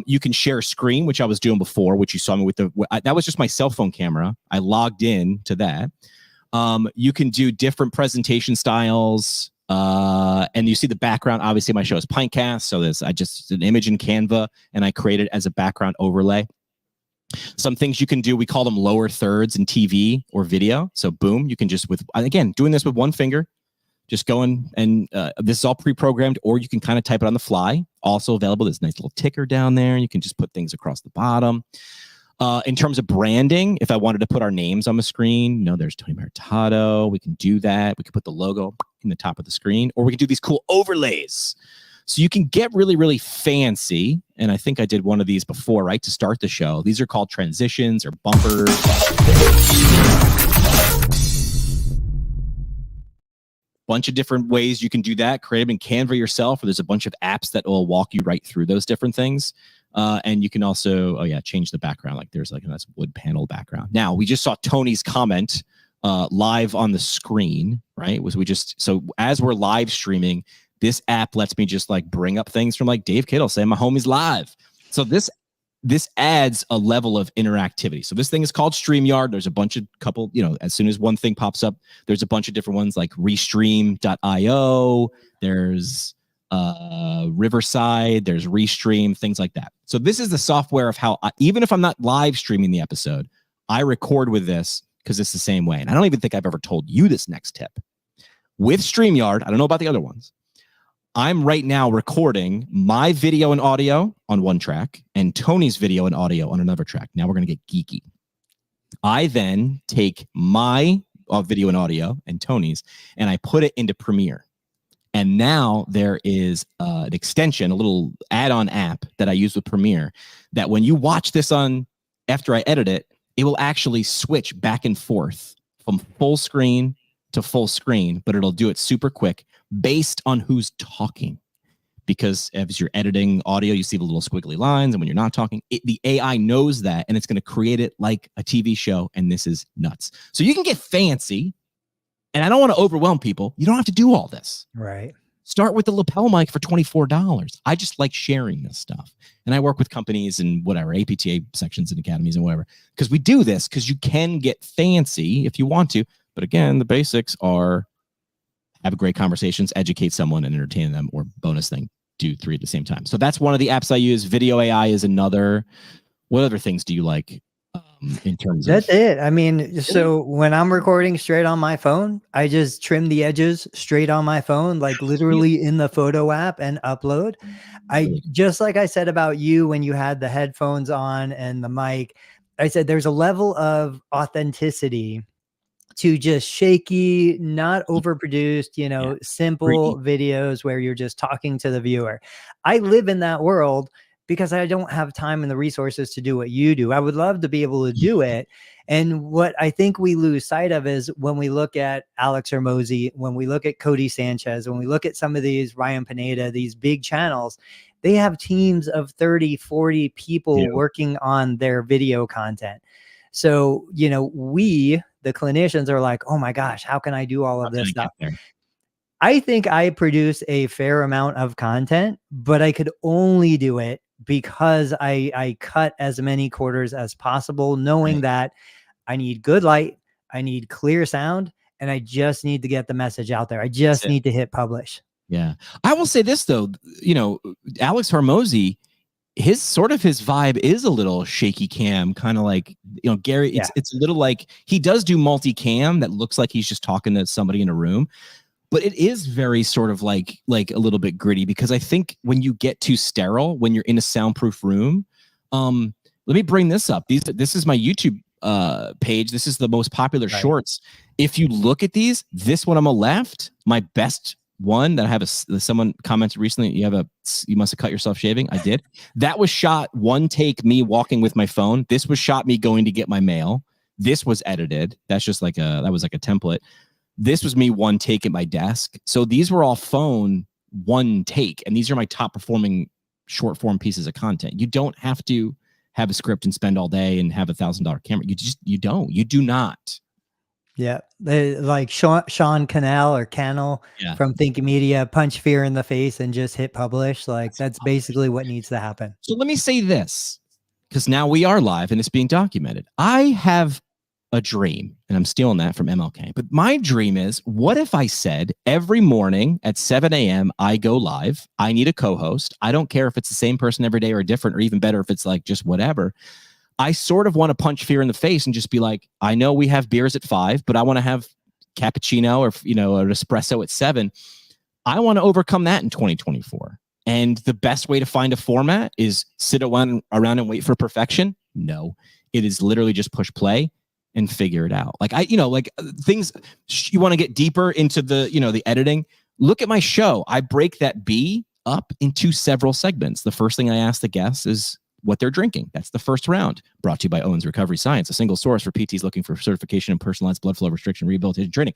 You can share a screen, which I was doing before, which you saw me with that was just my cell phone camera. I logged in to that. You can do different presentation styles. And you see the background. Obviously, my show is Pintcast, so there's just an image in Canva, and I create it as a background overlay. Some things you can do, we call them lower thirds in TV or video. So boom, you can just again doing this with one finger, just going and this is all pre-programmed, or you can kind of type it on the fly. Also available. There's a nice little ticker down there. You can just put things across the bottom. In terms of branding, if I wanted to put our names on the screen, there's Tony Maritato. We can do that. We can put the logo in the top of the screen, or we can do these cool overlays. So you can get really, really fancy. And I think I did one of these before, right? To start the show. These are called transitions or bumpers. Bunch of different ways you can do that. Create them in Canva yourself, or there's a bunch of apps that will walk you right through those different things. And you can also, change the background. Like there's like a nice wood panel background. Now we just saw Tony's comment live on the screen, right? So as we're live streaming, this app lets me just like bring up things from like Dave Kittle saying my homie's live. So this adds a level of interactivity. So this thing is called StreamYard. There's as soon as one thing pops up, there's a bunch of different ones like Restream.io. There's Riverside, there's Restream, things like that. So this is the software of how, even if I'm not live streaming the episode, I record with this because it's the same way. And I don't even think I've ever told you this next tip. With StreamYard, I don't know about the other ones, I'm right now recording my video and audio on one track and Tony's video and audio on another track. Now we're going to get geeky. I then take my video and audio and Tony's and I put it into Premiere. And now there is an extension, a little add-on app that I use with Premiere that when you watch this on after I edit it, it will actually switch back and forth from full screen to full screen, but it'll do it super quick based on who's talking. Because as you're editing audio, you see the little squiggly lines, and when you're not talking, the AI knows that, and it's going to create it like a TV show, and this is nuts. So you can get fancy, and I don't want to overwhelm people. You don't have to do all this. Right. Start with the lapel mic for $24. I just like sharing this stuff. And I work with companies and whatever, APTA sections and academies and whatever, because we do this because you can get fancy if you want to. But again, the basics are have great conversations, educate someone and entertain them, or bonus thing, do 3 at the same time. So that's one of the apps I use. Video AI is another. What other things do you like in terms of? That's it. I mean, so when I'm recording straight on my phone, I just trim the edges straight on my phone, like literally in the photo app, and upload. I just like I said about you when you had the headphones on and the mic, I said there's a level of authenticity to just shaky, not overproduced, you know, simple videos where you're just talking to the viewer. I live in that world because I don't have time and the resources to do what you do. I would love to be able to do it. And what I think we lose sight of is when we look at Alex Hormozi, when we look at Cody Sanchez, when we look at some of these Ryan Pineda, these big channels, they have teams of 30, 40 people working on their video content. So, you know, we, the clinicians, are like, oh my gosh, how can I do all of this stuff? I think I produce a fair amount of content, but I could only do it because I cut as many quarters as possible, knowing that I need good light, I need clear sound, and I just need to get the message out there. I just need to hit publish. Yeah. I will say this though, you know, Alex Hormozi, his vibe is a little shaky cam, kind of like, you know, Gary, it's a little like he does do multi-cam that looks like he's just talking to somebody in a room, but it is very sort of like a little bit gritty, because I think when you get too sterile, when you're in a soundproof room, let me bring this up. This is my YouTube page. This is the most popular shorts. If you look at these, this one on the left, my best one that I have someone commented recently, you must have cut yourself shaving. I did. That was shot one take, me walking with my phone. This was shot me going to get my mail. This was edited. That's just like that was like a template. This was me one take at my desk. So these were all phone one take, and these are my top performing short form pieces of content. You don't have to have a script and spend all day and have $1,000 camera. You do not. Yeah, like Sean Cannell from Think Media, punch fear in the face and just hit publish. Like that's basically what needs to happen. So let me say this, because now we are live and it's being documented. I have a dream, and I'm stealing that from MLK. But my dream is, what if I said every morning at 7 a.m. I go live? I need a co-host. I don't care if it's the same person every day or different, or even better if it's like just whatever. I sort of want to punch fear in the face and just be like, I know we have beers at 5, but I want to have cappuccino or, you know, an espresso at 7. I want to overcome that in 2024. And the best way to find a format is sit around and wait for perfection. No, it is literally just push play and figure it out. Like things you want to get deeper into the, you know, the editing. Look at my show. I break that B up into several segments. The first thing I ask the guests is what they're drinking. That's the first round. Brought to you by Owens Recovery Science, a single source for PTs looking for certification in personalized blood flow restriction, rehabilitation training.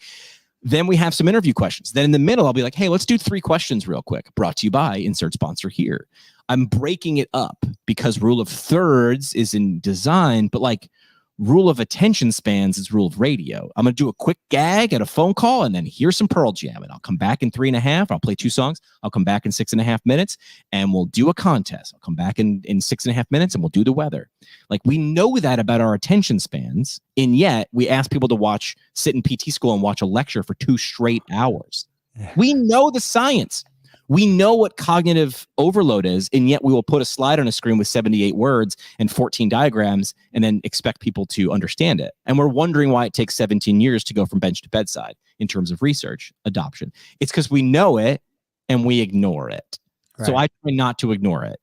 Then we have some interview questions. Then in the middle, I'll be like, hey, let's do 3 questions real quick. Brought to you by insert sponsor here. I'm breaking it up because rule of thirds is in design, but like rule of attention spans is rule of radio. I'm going to do a quick gag at a phone call, and then here's some Pearl Jam, and I'll come back in 3.5. I'll play 2 songs. I'll come back in 6.5 minutes, and we'll do a contest. I'll come back in 6.5 minutes, and we'll do the weather. Like, we know that about our attention spans, and yet we ask people to sit in PT school and watch a lecture for 2 straight hours. We know the science. We know what cognitive overload is, and yet we will put a slide on a screen with 78 words and 14 diagrams and then expect people to understand it. And we're wondering why it takes 17 years to go from bench to bedside in terms of research adoption. It's because we know it and we ignore it. Right. So I try not to ignore it.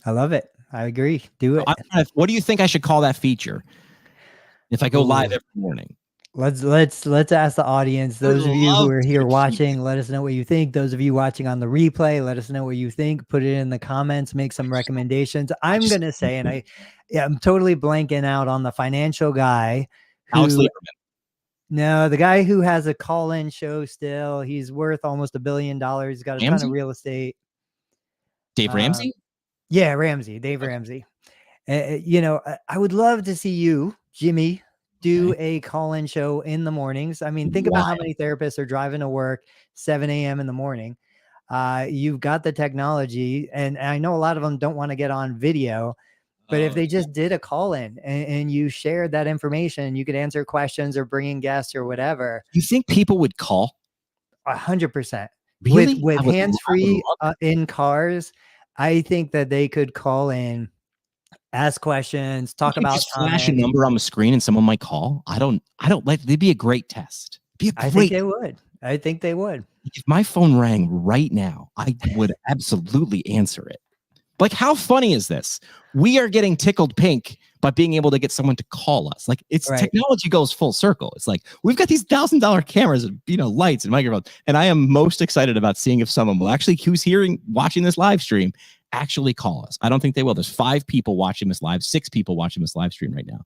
I love it. I agree. Do it. What do you think I should call that feature if I go live every morning? Let's ask the audience. Those of you who are here watching, let us know what you think. Those of you watching on the replay, let us know what you think. Put it in the comments. Make some recommendations. I'm gonna say, and I'm totally blanking out on the financial guy. Alex Lieberman. No, the guy who has a call-in show still. He's worth almost $1 billion. He's got a ton of real estate. Dave Ramsey? Yeah, Ramsey. Dave Ramsey. You know, I would love to see you, Jimmy, do a call-in show in the mornings. I mean, think about how many therapists are driving to work 7 a.m. in the morning. You've got the technology, and I know a lot of them don't want to get on video, but if they just did a call-in and you shared that information, you could answer questions or bring in guests or whatever. You think people would call? 100%. Really? With hands-free in cars, I think that they could call in, ask questions, talk about just flash a number on the screen and someone might call. I don't like, it'd be a great test. I think they would. I think they would. If my phone rang right now, I would absolutely answer it. Like, how funny is this? We are getting tickled pink by being able to get someone to call us. Like, it's technology goes full circle. It's like, we've got these $1,000 cameras and, you know, lights and microphones. And I am most excited about seeing if someone will actually, who's watching this live stream, actually call us. I don't think they will. There's 5 people watching this live, 6 people watching this live stream right now.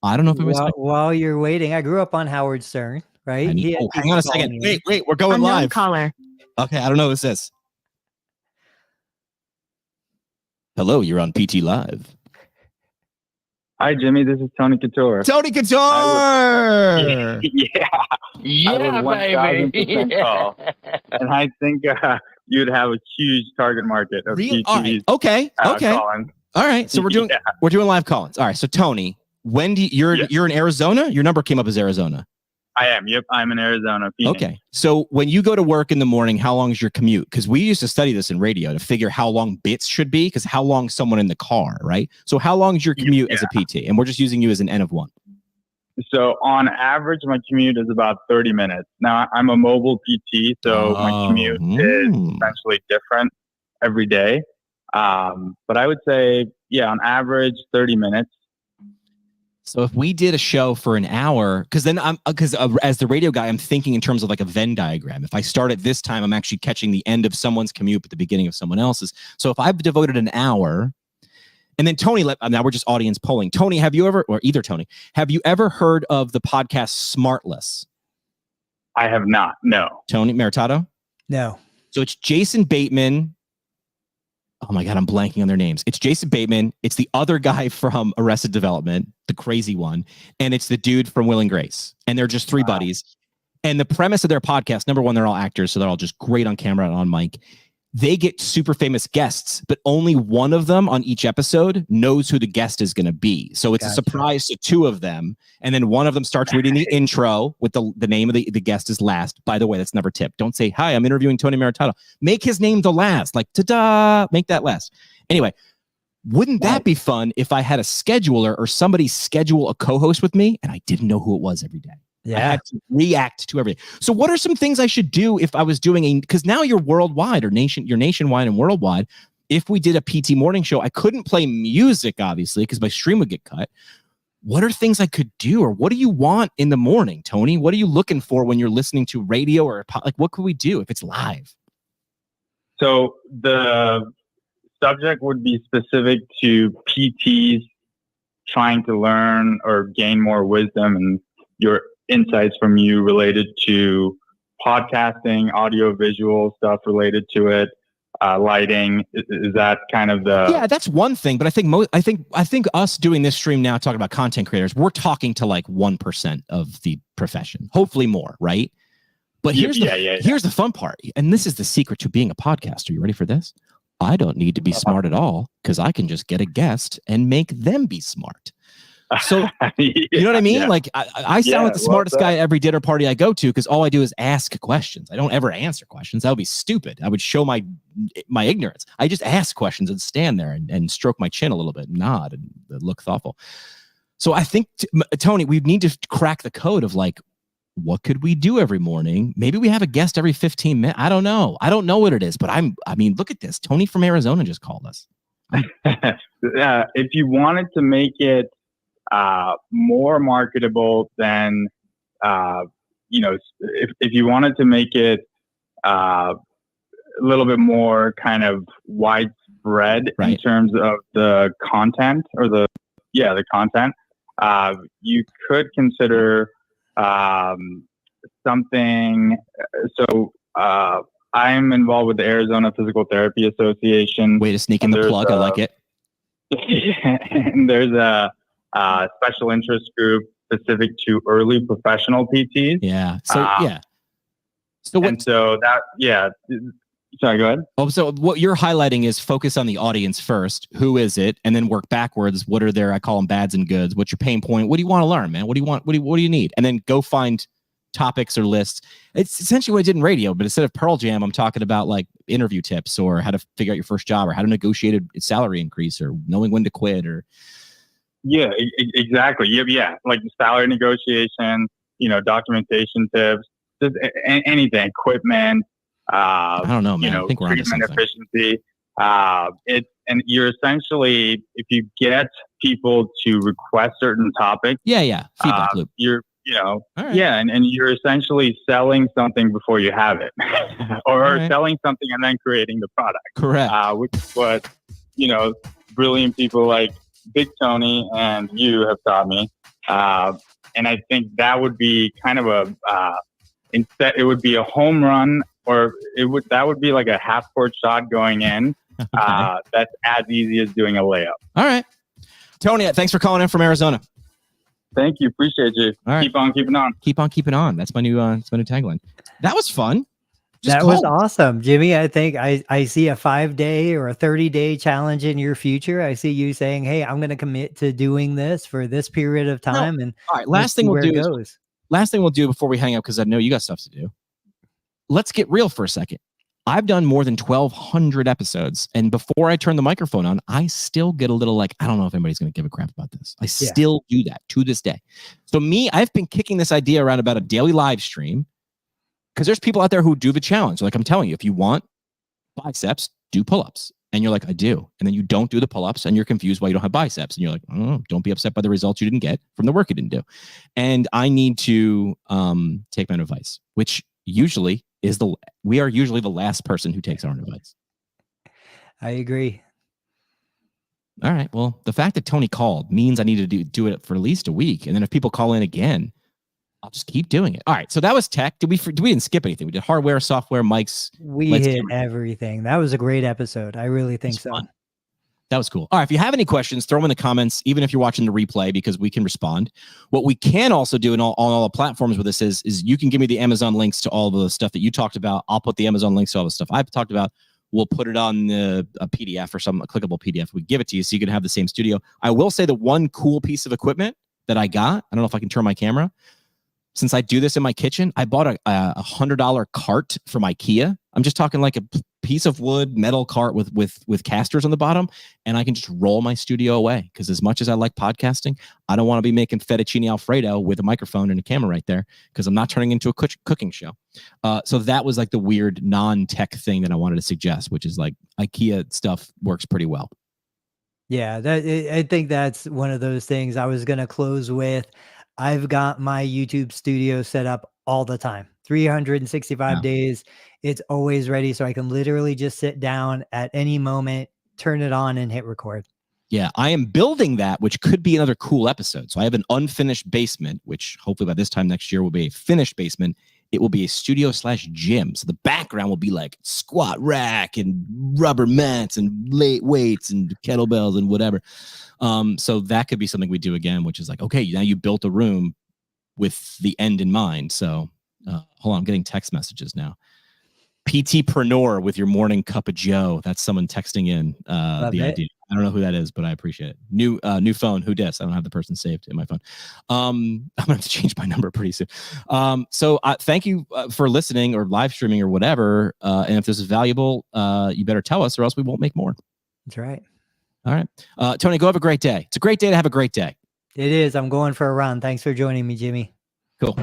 I don't know if it was while you're waiting. I grew up on Howard Stern, right? Hang on a second. Wait, we're going live. Caller. Okay, I don't know who this is. Hello, you're on PT Live. Hi, Jimmy. This is Tony Couture. Tony Couture! I would baby. 1000% call. And I think you'd have a huge target market of PTs. All right. Okay. Calling. All right. So we're doing live call-ins. All right. So Tony, when you're in Arizona? Your number came up as Arizona. I am. Yep. I'm in Arizona. Phoenix. Okay. So when you go to work in the morning, how long is your commute? Because we used to study this in radio to figure how long bits should be, because how long is someone in the car, right? So how long is your commute as a PT? And we're just using you as an N of 1. So on average, my commute is about 30 minutes. Now, I'm a mobile PT, so my commute is essentially different every day. But I would say, on average, 30 minutes. So if we did a show for an hour, because as the radio guy, I'm thinking in terms of like a Venn diagram. If I start at this time, I'm actually catching the end of someone's commute, but the beginning of someone else's. So if I've devoted an hour, and then Tony, now we're just audience polling. Tony, have you ever heard of the podcast Smartless? I have not. No. Tony Maritato? No. So it's Jason Bateman. Oh my God, I'm blanking on their names. It's Jason Bateman. It's the other guy from Arrested Development, the crazy one. And it's the dude from Will and Grace. And they're just 3 buddies. And the premise of their podcast, number one, they're all actors. So they're all just great on camera and on mic. They get super famous guests, but only one of them on each episode knows who the guest is going to be. So it's a surprise to 2 of them. And then one of them starts reading the intro with the name of the guest is last. By the way, that's never tip. Don't say, hi, I'm interviewing Tony Maritato. Make his name the last. Like, ta-da, make that last. Anyway, wouldn't that be fun if I had a scheduler or somebody schedule a co-host with me and I didn't know who it was every day? Yeah. I had to react to everything. So what are some things I should do if I was doing because now you're worldwide or you're nationwide and worldwide. If we did a PT morning show, I couldn't play music, obviously, because my stream would get cut. What are things I could do? Or what do you want in the morning, Tony? What are you looking for when you're listening to radio or like, what could we do if it's live? So the subject would be specific to PTs trying to learn or gain more wisdom and your insights from you related to podcasting, audio, visual stuff related to it, lighting. Is that kind of the? Yeah, that's one thing. But I think us doing this stream now, talking about content creators, we're talking to like 1% of the profession, hopefully more, right? But here's the fun part, and this is the secret to being a podcaster. You ready for this? I don't need to be smart at all because I can just get a guest and make them be smart. So, you know what I mean? Like I sound like the smartest guy at every dinner party I go to because all I do is ask questions. I don't ever answer questions. That would be stupid. I would show my ignorance. I just ask questions and stand there and stroke my chin a little bit, nod and look thoughtful. So I think, Tony, we need to crack the code of like, what could we do every morning? Maybe we have a guest every 15 minutes. I don't know. I don't know what it is, but I mean, look at this. Tony from Arizona just called us. If you wanted to make it more marketable than if you wanted to make it a little bit more kind of widespread in terms of the content or the content, you could consider something. So I'm involved with the Arizona Physical Therapy Association. Way to sneak in the plug. I like it. And there's a special interest group specific to early professional PTs. Yeah. So Sorry, go ahead. Oh, so what you're highlighting is focus on the audience first. Who is it? And then work backwards. What are their, I call them bads and goods. What's your pain point? What do you want to learn, man? What do you want? What do you need? And then go find topics or lists. It's essentially what I did in radio, but instead of Pearl Jam, I'm talking about like interview tips or how to figure out your first job or how to negotiate a salary increase or knowing when to quit or. Yeah, exactly. Yeah. Like the salary negotiation, documentation tips, just anything, equipment. I don't know, man. I think we're onto something. Efficiency. And you're essentially, if you get people to request certain topics. Yeah. Feedback loop. You're, right. Yeah, and you're essentially selling something before you have it, or selling something and then creating the product. Correct. Which is what brilliant people like Big Tony and you have taught me. And I think that would be kind of instead it would be a home run. Or that would be like a half-court shot going in. Okay. That's as easy as doing a layup. All right. Tony, thanks for calling in from Arizona. Thank you. Appreciate you. All right. Keep on keeping on. Keep on keeping on. That's my new tagline. That was fun. That was awesome, Jimmy. I think I see a 5-day or a 30-day challenge in your future. I see you saying, hey, I'm going to commit to doing this for this period of time. And all right, last thing we'll do before we hang up, because I know you got stuff to do. Let's get real for a second. I've done more than 1,200 episodes. And before I turn the microphone on, I still get a little like, I don't know if anybody's going to give a crap about this. I still do that to this day. So I've been kicking this idea around about a daily live stream because there's people out there who do the challenge. Like I'm telling you, if you want biceps, do pull-ups. And you're like, I do. And then you don't do the pull-ups and you're confused why you don't have biceps. And you're like, oh, don't be upset by the results you didn't get from the work you didn't do. And I need to take my advice, which usually we are usually the last person who takes our advice. I agree. All right. Well, the fact that Tony called means I need to do it for at least a week. And then if people call in again, I'll just keep doing it. All right. So that was tech. We didn't skip anything. We did hardware, software, mics. We hit everything. That was a great episode. I really think so. Fun. That was cool. All right. If you have any questions, throw them in the comments, even if you're watching the replay, because we can respond. What we can also do on all the platforms with this is you can give me the Amazon links to all the stuff that you talked about. I'll put the Amazon links to all the stuff I've talked about. We'll put it on a PDF or a clickable PDF. We give it to you so you can have the same studio. I will say the one cool piece of equipment that I got, I don't know if I can turn my camera. Since I do this in my kitchen, I bought a $100 cart from IKEA. I'm just talking like a piece of wood, metal cart with casters on the bottom, and I can just roll my studio away. Because as much as I like podcasting, I don't want to be making fettuccine Alfredo with a microphone and a camera right there because I'm not turning into a cooking show. So that was like the weird non-tech thing that I wanted to suggest, which is like IKEA stuff works pretty well. Yeah, I think that's one of those things I was going to close with. I've got my YouTube studio set up all the time, 365 days. It's always ready. So I can literally just sit down at any moment, turn it on and hit record. Yeah, I am building that, which could be another cool episode. So I have an unfinished basement, which hopefully by this time next year will be a finished basement. It will be a studio/gym. So the background will be like squat rack and rubber mats and weights and kettlebells and whatever. So that could be something we do again, which is like, okay, now you built a room with the end in mind. So hold on, I'm getting text messages now. PT-preneur with your morning cup of Joe. That's someone texting in the idea. I don't know who that is, but I appreciate it. New phone. Who dis? I don't have the person saved in my phone. I'm gonna have to change my number pretty soon. So thank you for listening or live streaming or whatever. And if this is valuable, you better tell us or else we won't make more. That's right. All right. Tony, go have a great day. It's a great day to have a great day. It is. I'm going for a run. Thanks for joining me, Jimmy. Cool.